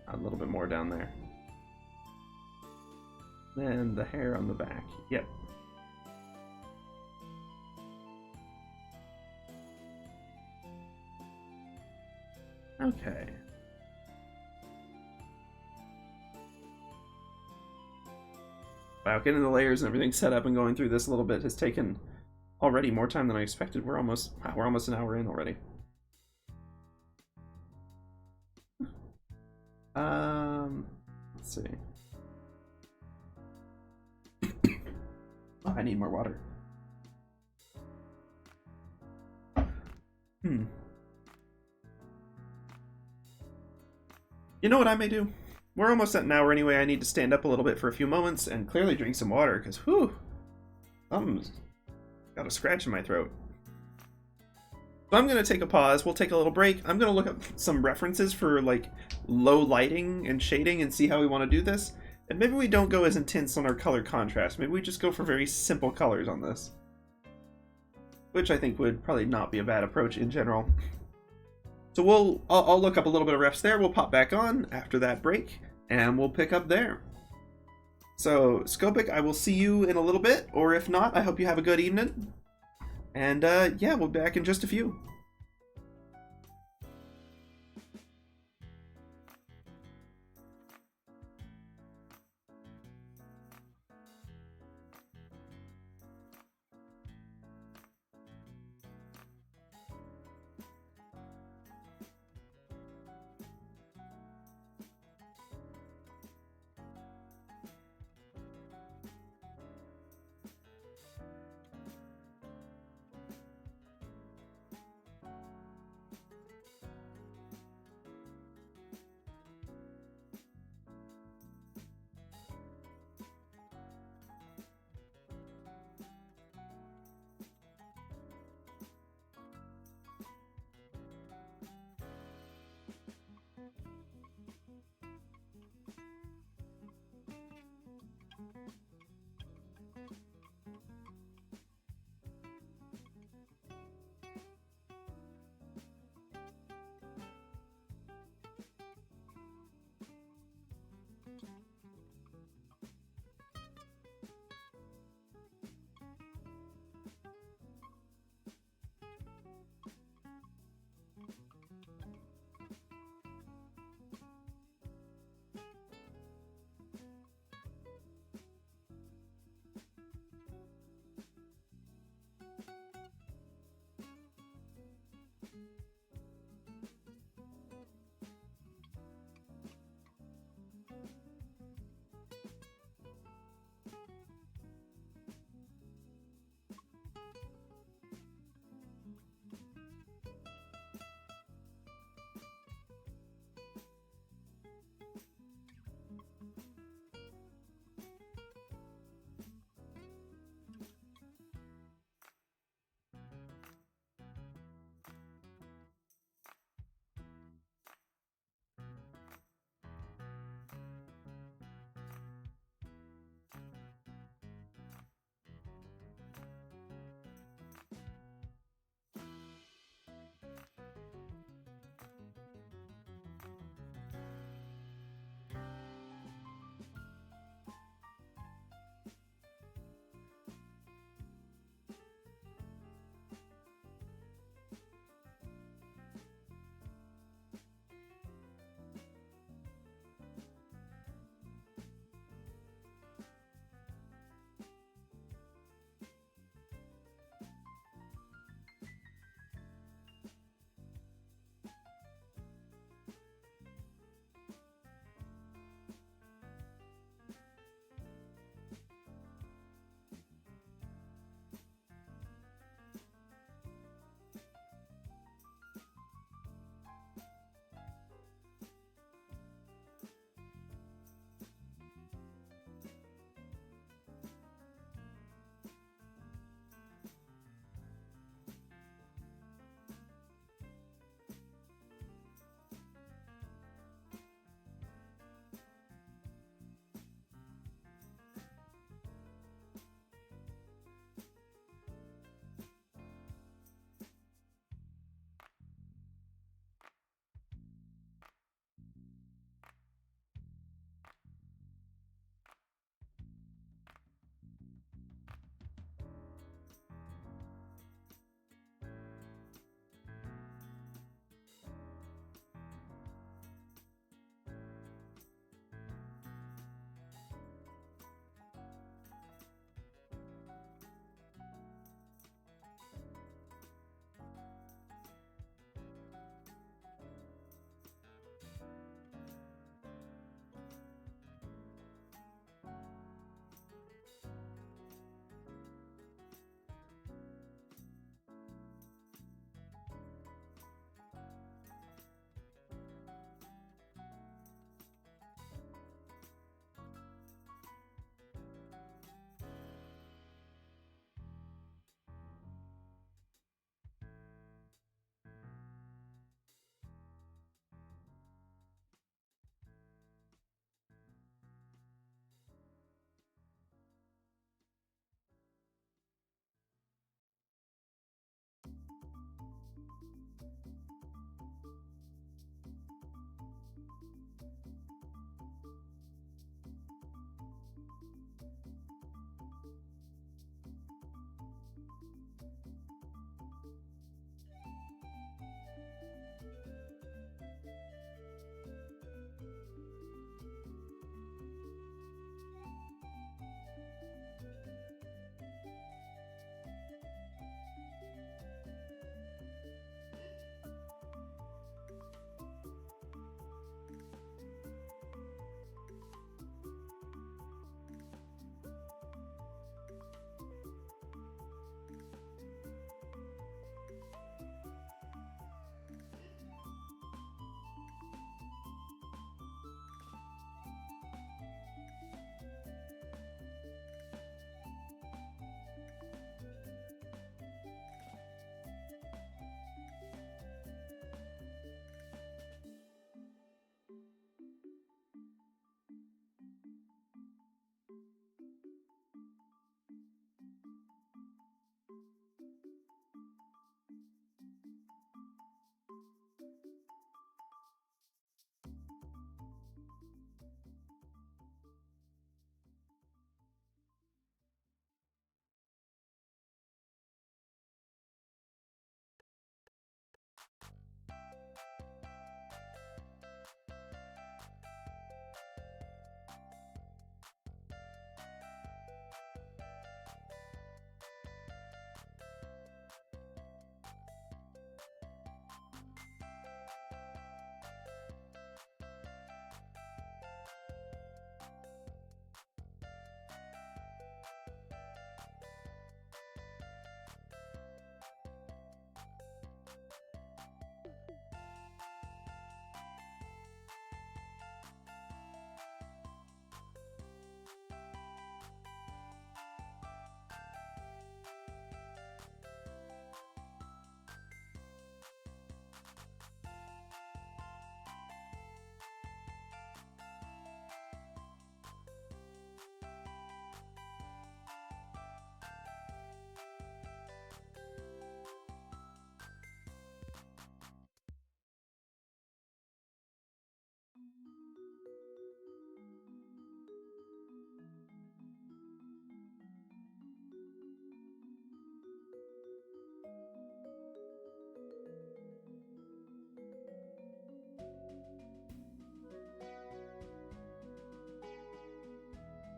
A little bit more down there. Then the hair on the back. Yep. Okay. Wow, getting the layers and everything set up and going through this a little bit has taken already more time than I expected. We're almost an hour in already. Let's see. Oh, I need more water. You know what I may do? We're almost at an hour anyway. I need to stand up a little bit for a few moments and clearly drink some water, because, whew, something's got a scratch in my throat. So I'm going to take a pause. We'll take a little break. I'm going to look up some references for, like, low lighting and shading and see how we want to do this. And maybe we don't go as intense on our color contrast. Maybe we just go for very simple colors on this. Which I think would probably not be a bad approach in general. So I'll look up a little bit of refs there. We'll pop back on after that break, and we'll pick up there. So, Scopic, I will see you in a little bit, or if not, I hope you have a good evening. And yeah, we'll be back in just a few.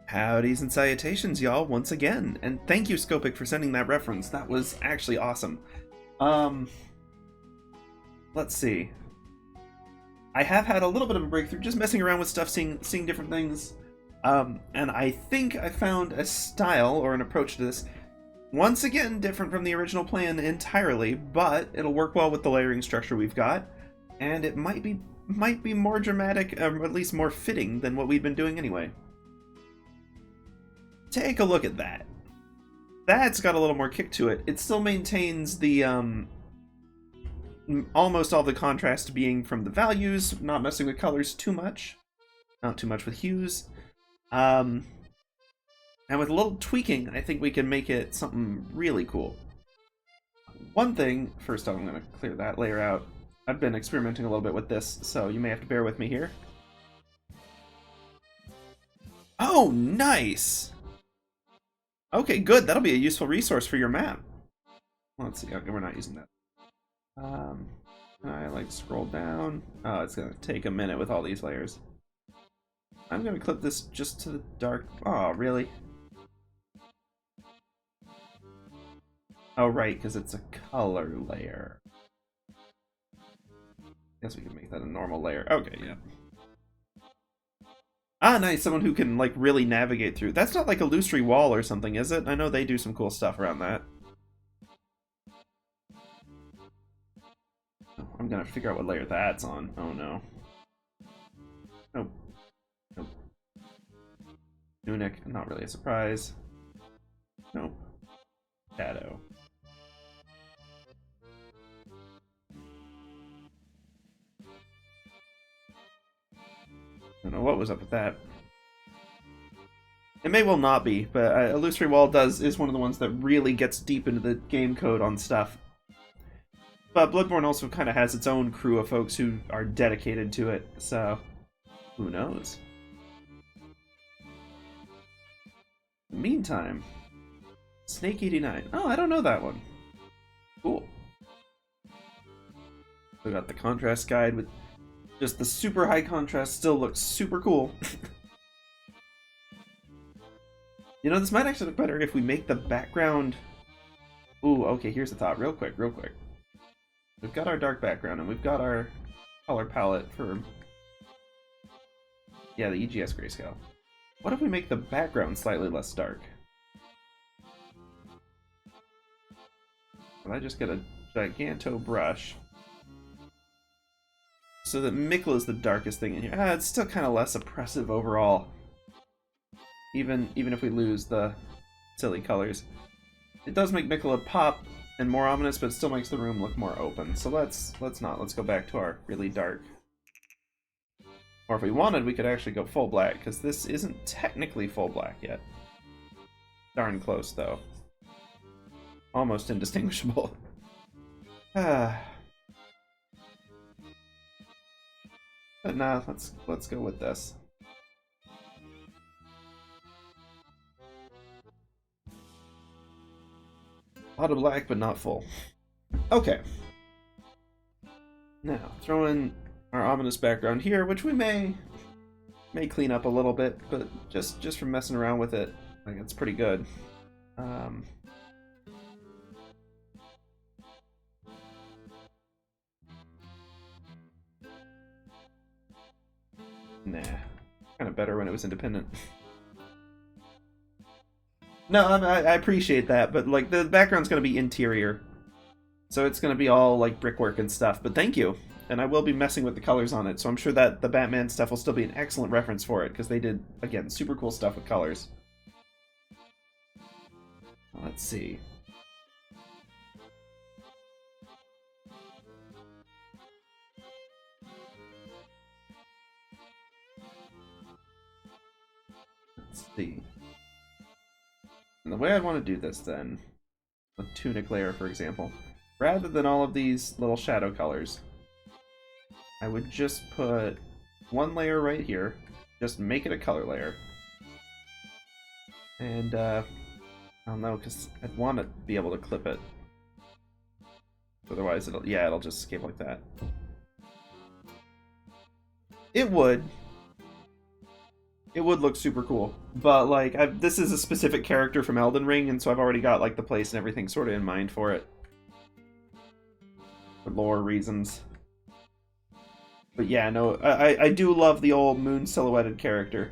Howdys and salutations, y'all, once again. And thank you, Scopic, for sending that reference. That was actually awesome. Let's see. I have had a little bit of a breakthrough, just messing around with stuff, seeing different things. And I think I found a style or an approach to this. Once again, different from the original plan entirely, but it'll work well with the layering structure we've got. And it might be more dramatic, or at least more fitting than what we've been doing anyway. Take a look at that. That's got a little more kick to it. It still maintains the, almost all the contrast being from the values, not messing with colors too much. Not too much with hues. And with a little tweaking, I think we can make it something really cool. One thing, first off, I'm going to clear that layer out. I've been experimenting a little bit with this, so you may have to bear with me here. Oh, nice! Okay, good. That'll be a useful resource for your map. Let's see. Okay, we're not using that. I like scroll down. Oh, it's gonna take a minute with all these layers. I'm gonna clip this just to the dark. Oh, really? Oh, right, because it's a color layer. Guess we can make that a normal layer. Okay, yeah. Ah, nice. Someone who can, like, really navigate through. That's not like illusory wall or something, is it? I know they do some cool stuff around that. Oh, I'm gonna figure out what layer that's on. Oh, no. Nope. Nope. Tunic. Not really a surprise. Nope. Shadow. I don't know what was up with that. It may well not be, but Illusory Wall is one of the ones that really gets deep into the game code on stuff. But Bloodborne also kind of has its own crew of folks who are dedicated to it, so who knows? Meantime, Snake 89. Oh, I don't know that one. Cool. We got the contrast guide with just the super high contrast, still looks super cool. You know, this might actually look better if we make the background... Ooh, okay, here's the thought, real quick. We've got our dark background, and we've got our color palette for... Yeah, the EGS grayscale. What if we make the background slightly less dark? Will I just get a giganto brush? So that Miquella is the darkest thing in here. It's still kind of less oppressive overall. Even if we lose the silly colors. It does make Miquella pop and more ominous, but it still makes the room look more open. So let's go back to our really dark. Or if we wanted, we could actually go full black, because this isn't technically full black yet. Darn close, though. Almost indistinguishable. But nah, let's go with this. A lot of black, but not full. Okay. Now, throw in our ominous background here, which we may clean up a little bit, but just from messing around with it, I think it's pretty good. Nah, kind of better when it was independent. No, I appreciate that, but like the background's going to be interior, so it's going to be all like brickwork and stuff. But thank you, and I will be messing with the colors on it, so I'm sure that the Batman stuff will still be an excellent reference for it because they did, again, super cool stuff with colors. Let's see. Let's see. And the way I want to do this then, the tunic layer for example, rather than all of these little shadow colors, I would just put one layer right here, just make it a color layer. And I don't know, because I'd want to be able to clip it. Otherwise it'll just escape like that. It would. It would look super cool, but like this is a specific character from Elden Ring, and so I've already got like the place and everything sort of in mind for it, for lore reasons. But yeah, no, I do love the old moon silhouetted character.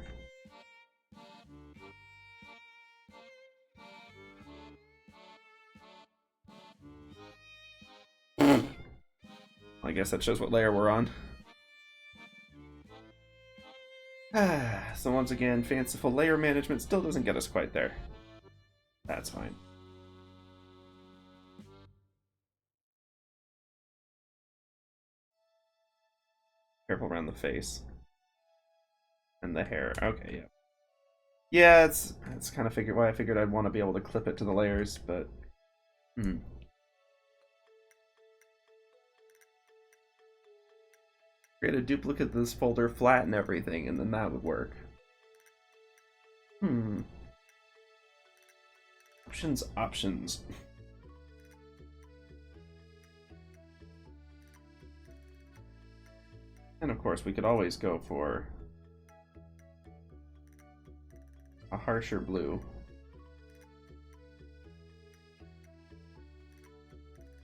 I guess that shows what layer we're on. So once again, fanciful layer management still doesn't get us quite there. That's fine. Careful around the face. And the hair. Okay, yeah. Yeah, it's kind of why I figured I'd want to be able to clip it to the layers, but... Create a duplicate of this folder, flatten everything, and then that would work. Options. And of course, we could always go for a harsher blue.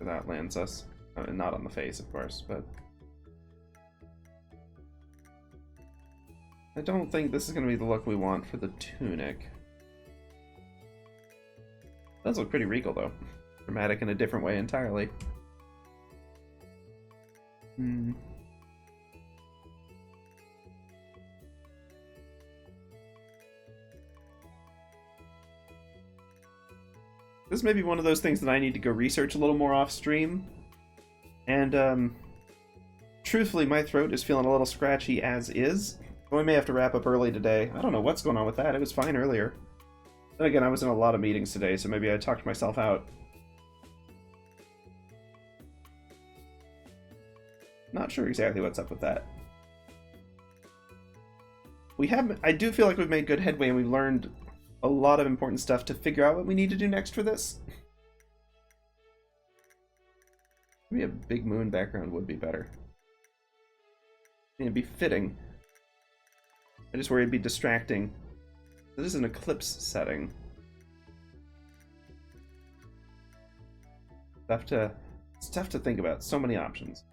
That lands us. Not on the face, of course, but... I don't think this is going to be the look we want for the tunic. It does look pretty regal, though. Dramatic in a different way entirely. This may be one of those things that I need to go research a little more off stream. And, truthfully, my throat is feeling a little scratchy as is. We may have to wrap up early today. I don't know what's going on with that. It was fine earlier. Then again, I was in a lot of meetings today, so maybe I talked myself out. Not sure exactly what's up with that. I do feel like we've made good headway and we've learned a lot of important stuff to figure out what we need to do next for this. Maybe a big moon background would be better. It'd be fitting. I just worry it'd be distracting. This is an eclipse setting. It's tough to think about. So many options.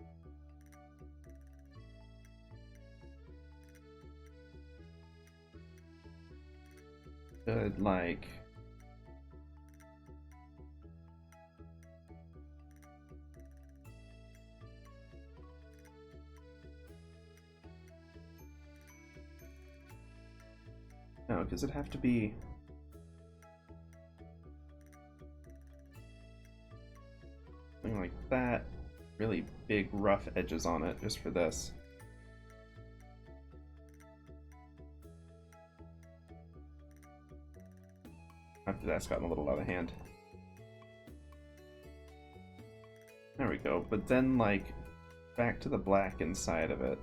Good, like... No, does it have to be... something like that? Really big, rough edges on it, just for this. After that's gotten a little out of hand. There we go, but then, like, back to the black inside of it.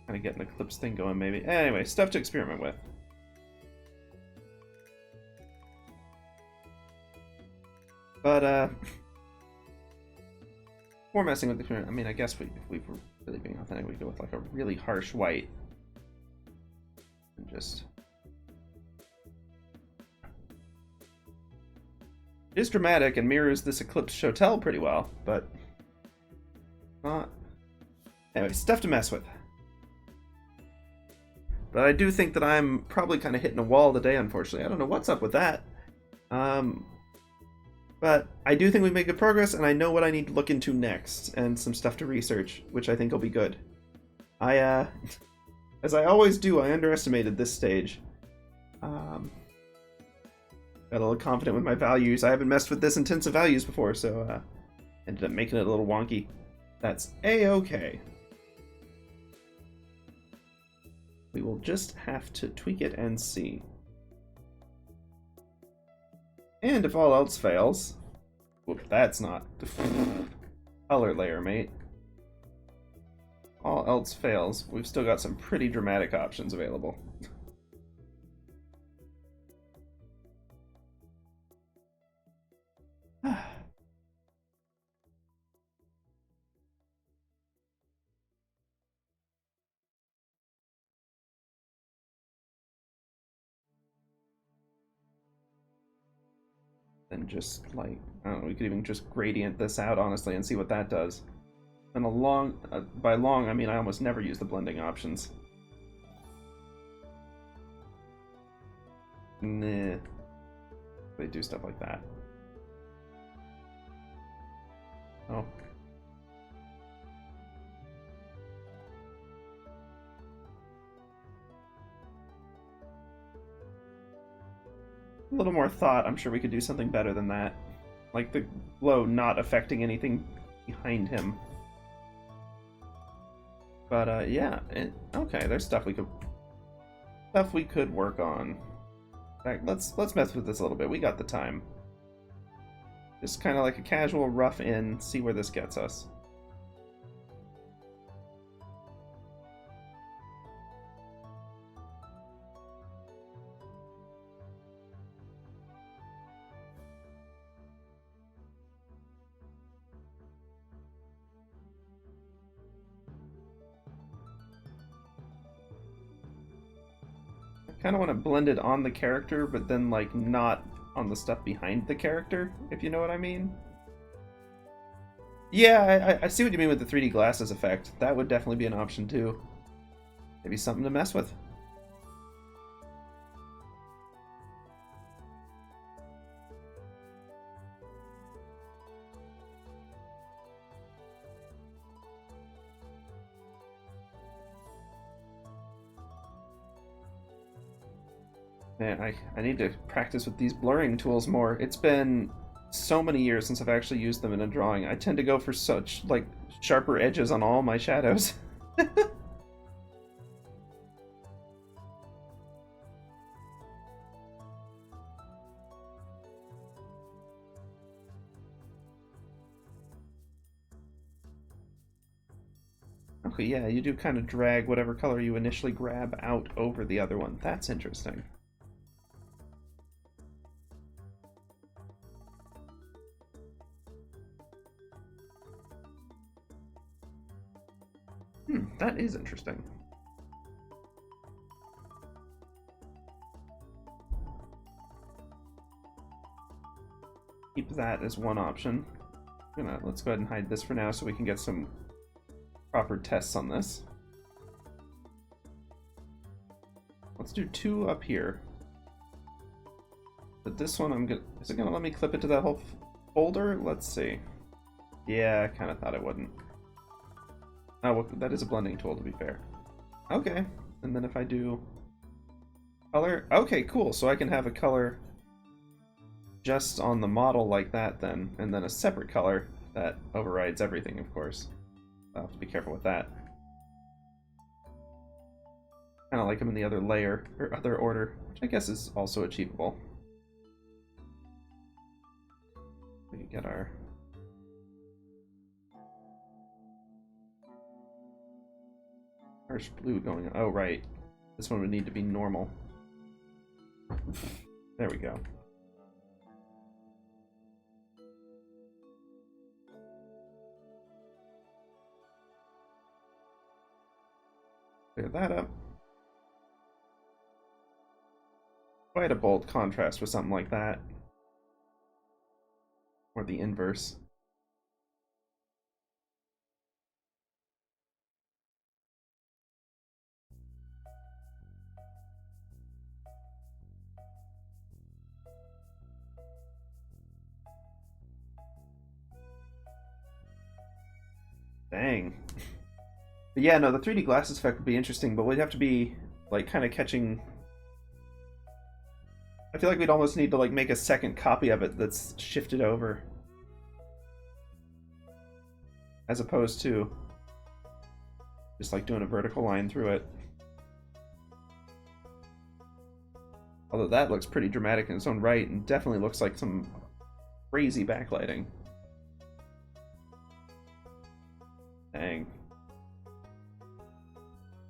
Kind of get an eclipse thing going, maybe. Anyway, stuff to experiment with. But, we're messing with the... I mean, I guess if we were really being authentic, we could go with, like, a really harsh white. And just... It is dramatic and mirrors this Eclipse Hotel pretty well, but... not... Anyway, stuff to mess with. But I do think that I'm probably kind of hitting a wall today, unfortunately. I don't know what's up with that. But I do think we've made good progress, and I know what I need to look into next, and some stuff to research, which I think will be good. As I always do, I underestimated this stage. Got a little confident with my values. I haven't messed with this intensive values before, so ended up making it a little wonky. That's a-okay. We will just have to tweak it and see. And if all else fails... Whoop, that's not... color layer, mate. All else fails, we've still got some pretty dramatic options available. Then just like, I don't know, we could even just gradient this out honestly and see what that does. And by long, I mean I almost never use the blending options. Nah. They do stuff like that. Oh. A little more thought, I'm sure we could do something better than that. Like the glow not affecting anything behind him. But yeah, okay, there's stuff we could work on. In fact, let's mess with this a little bit. We got the time. Just kind of like a casual rough in, see where this gets us. Kind of want to blend it on the character, but then like not on the stuff behind the character, if you know what I mean. Yeah, I see what you mean with the 3D glasses effect. That would definitely be an option too. Maybe something to mess with. Man, I need to practice with these blurring tools more. It's been so many years since I've actually used them in a drawing. I tend to go for such, like, sharper edges on all my shadows. Okay, yeah, you do kind of drag whatever color you initially grab out over the other one. That's interesting. That is interesting. Keep that as one option. Let's go ahead and hide this for now so we can get some proper tests on this. Let's do 2 up here. But this one, is it gonna let me clip it to that whole folder? Let's see. Yeah, I kind of thought it wouldn't. Oh, well, that is a blending tool, to be fair. Okay, and then if I do color, okay, cool. So I can have a color just on the model like that then, and then a separate color that overrides everything, of course. I'll have to be careful with that. Kind of like them in the other layer, or other order, which I guess is also achievable. We get our... harsh blue going on. Oh, right. This one would need to be normal. There we go. Clear that up. Quite a bold contrast with something like that. Or the inverse. Dang. But yeah, no, the 3D glasses effect would be interesting, but we'd have to be, like, kind of catching... I feel like we'd almost need to, like, make a second copy of it that's shifted over. As opposed to just, like, doing a vertical line through it. Although that looks pretty dramatic in its own right, and definitely looks like some crazy backlighting. Dang.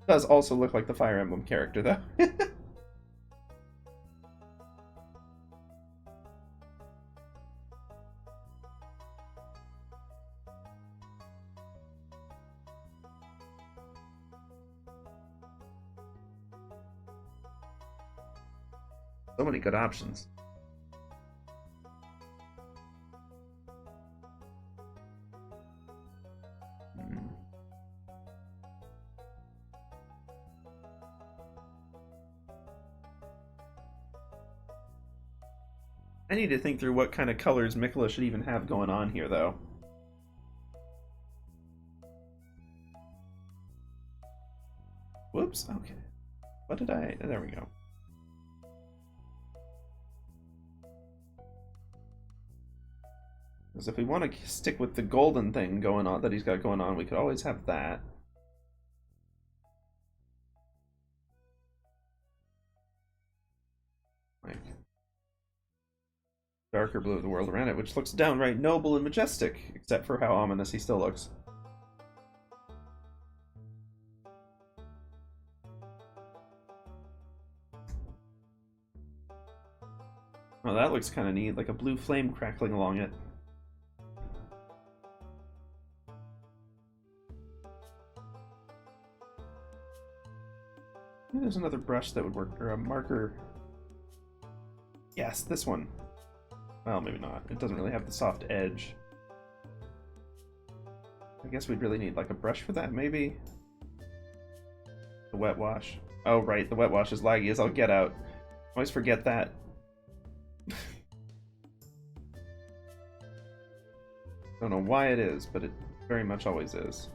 Does also look like the Fire Emblem character, though. So many good options. I need to think through what kind of colors Miquella should even have going on here, though. Whoops, okay. What did I... There we go. Because if we want to stick with the golden thing going on that he's got going on, we could always have that. Like darker blue of the world around it, which looks downright noble and majestic, except for how ominous he still looks. Oh, that looks kind of neat, like a blue flame crackling along it. Maybe there's another brush that would work, or a marker. Yes, this one. Well, maybe not. It doesn't really have the soft edge. I guess we'd really need like a brush for that, maybe? The wet wash. Oh, right, the wet wash is laggy as I'll get out. I always forget that. Don't know why it is, but it very much always is.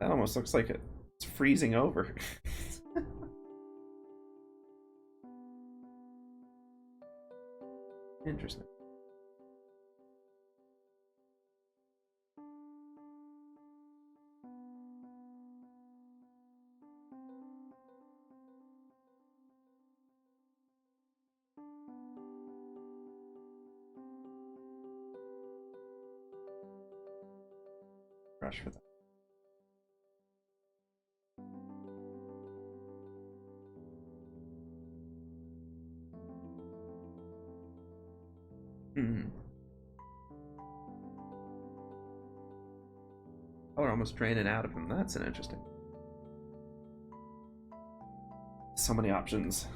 That almost looks like it's freezing over. Interesting. Brush for that. Oh, we're almost draining out of him. That's an interesting. So many options.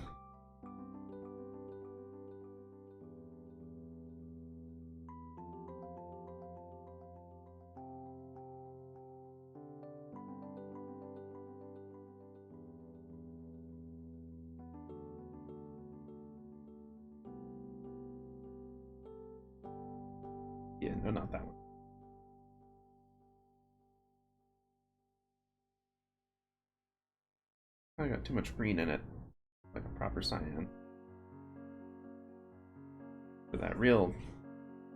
Yeah, no, not that one. I got too much green in it, like a proper cyan. For that real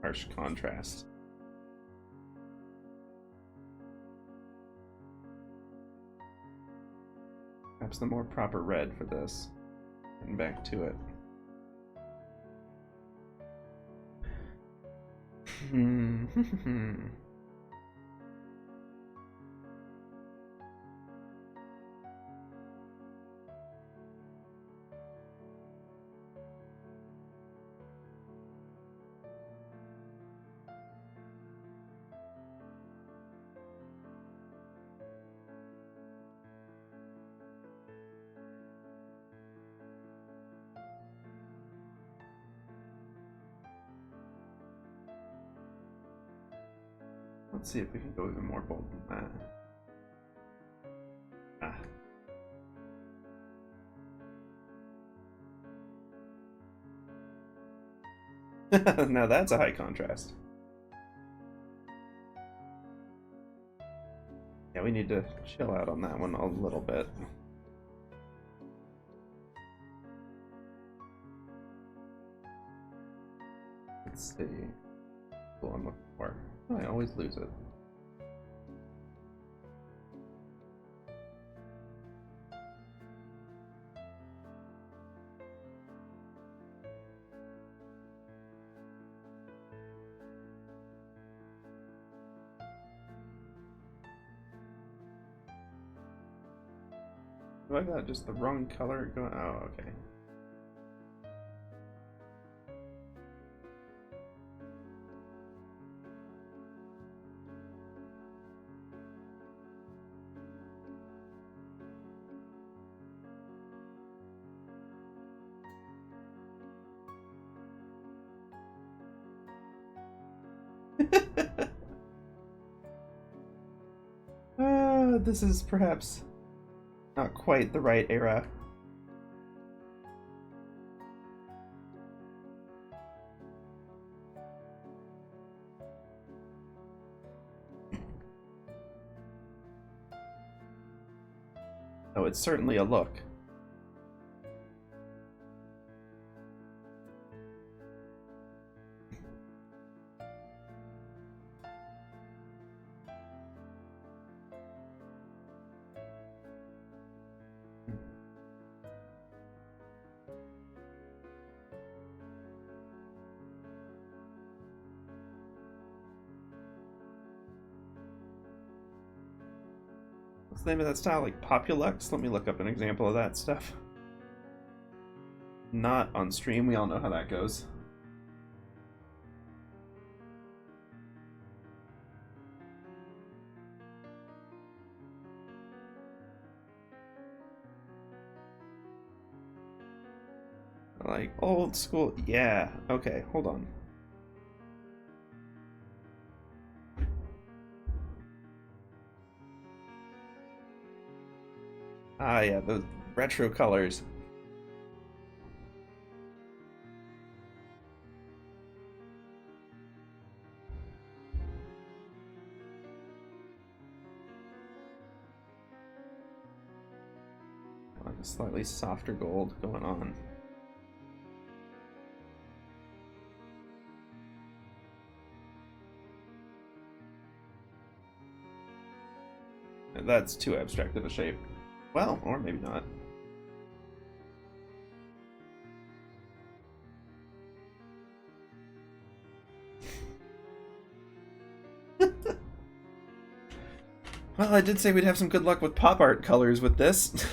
harsh contrast. Perhaps the more proper red for this. And back to it. Let's see if we can go even more bold than that. Ah. Now that's a high contrast. Yeah, we need to chill out on that one a little bit. Let's see. What I'm looking for. Oh, I always lose it. Do I got just the wrong color going? Oh, okay. this is perhaps not quite the right era. Oh, it's certainly a look. What's the name of that style? Like populuxe? Let me look up an example of that stuff. Not on stream, we all know how that goes. Like old school, yeah, okay, hold on. Ah, yeah, those retro colors. Like a slightly softer gold going on. That's too abstract of a shape. Well, or maybe not. Well, I did say we'd have some good luck with pop art colors with this.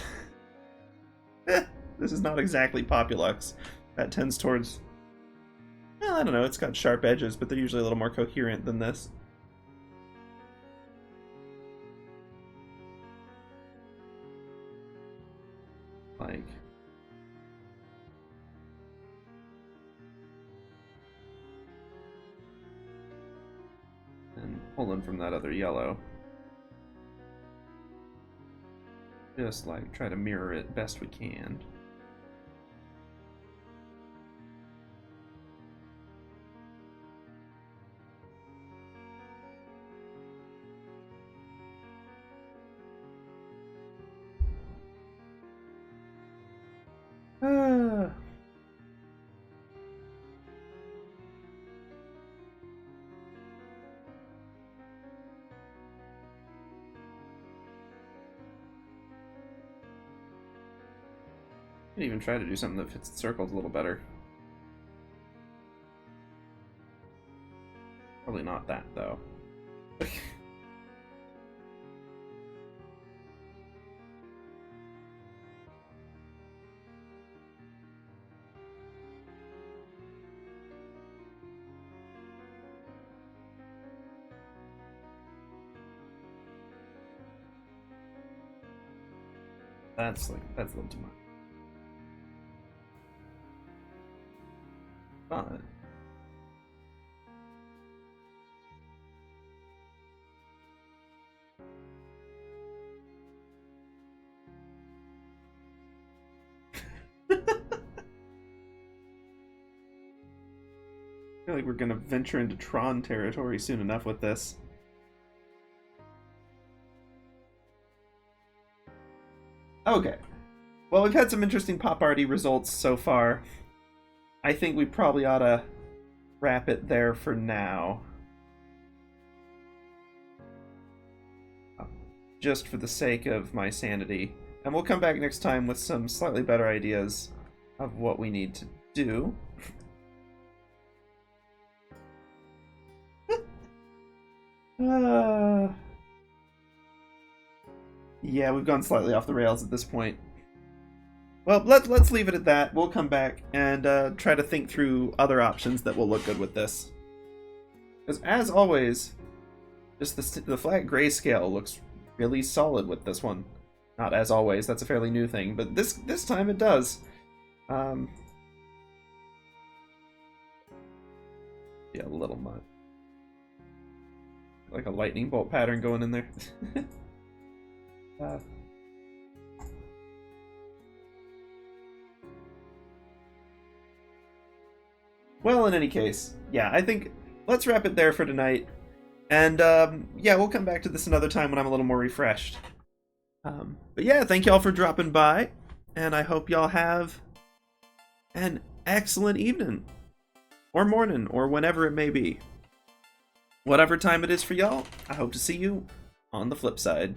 This is not exactly populuxe. That tends towards... Well, I don't know, it's got sharp edges, but they're usually a little more coherent than this. Like... And pulling from that other yellow. Just like try to mirror it best we can. I can even try to do something that fits the circles a little better. Probably not that, though. That's a little too much. But I feel like we're gonna venture into Tron territory soon enough with this. Okay. Well, we've had some interesting pop arty results so far. I think we probably ought to wrap it there for now. Just for the sake of my sanity. And we'll come back next time with some slightly better ideas of what we need to do. Yeah, we've gone slightly off the rails at this point. Well, let's leave it at that. We'll come back and try to think through other options that will look good with this. Because as always, just the flat grayscale looks really solid with this one. Not as always, that's a fairly new thing, but this time it does. Yeah, a little much. Like a lightning bolt pattern going in there. Well, in any case, yeah, I think let's wrap it there for tonight. And yeah, we'll come back to this another time when I'm a little more refreshed. But yeah, thank y'all for dropping by, and I hope y'all have an excellent evening, or morning, or whenever it may be. Whatever time it is for y'all, I hope to see you on the flip side.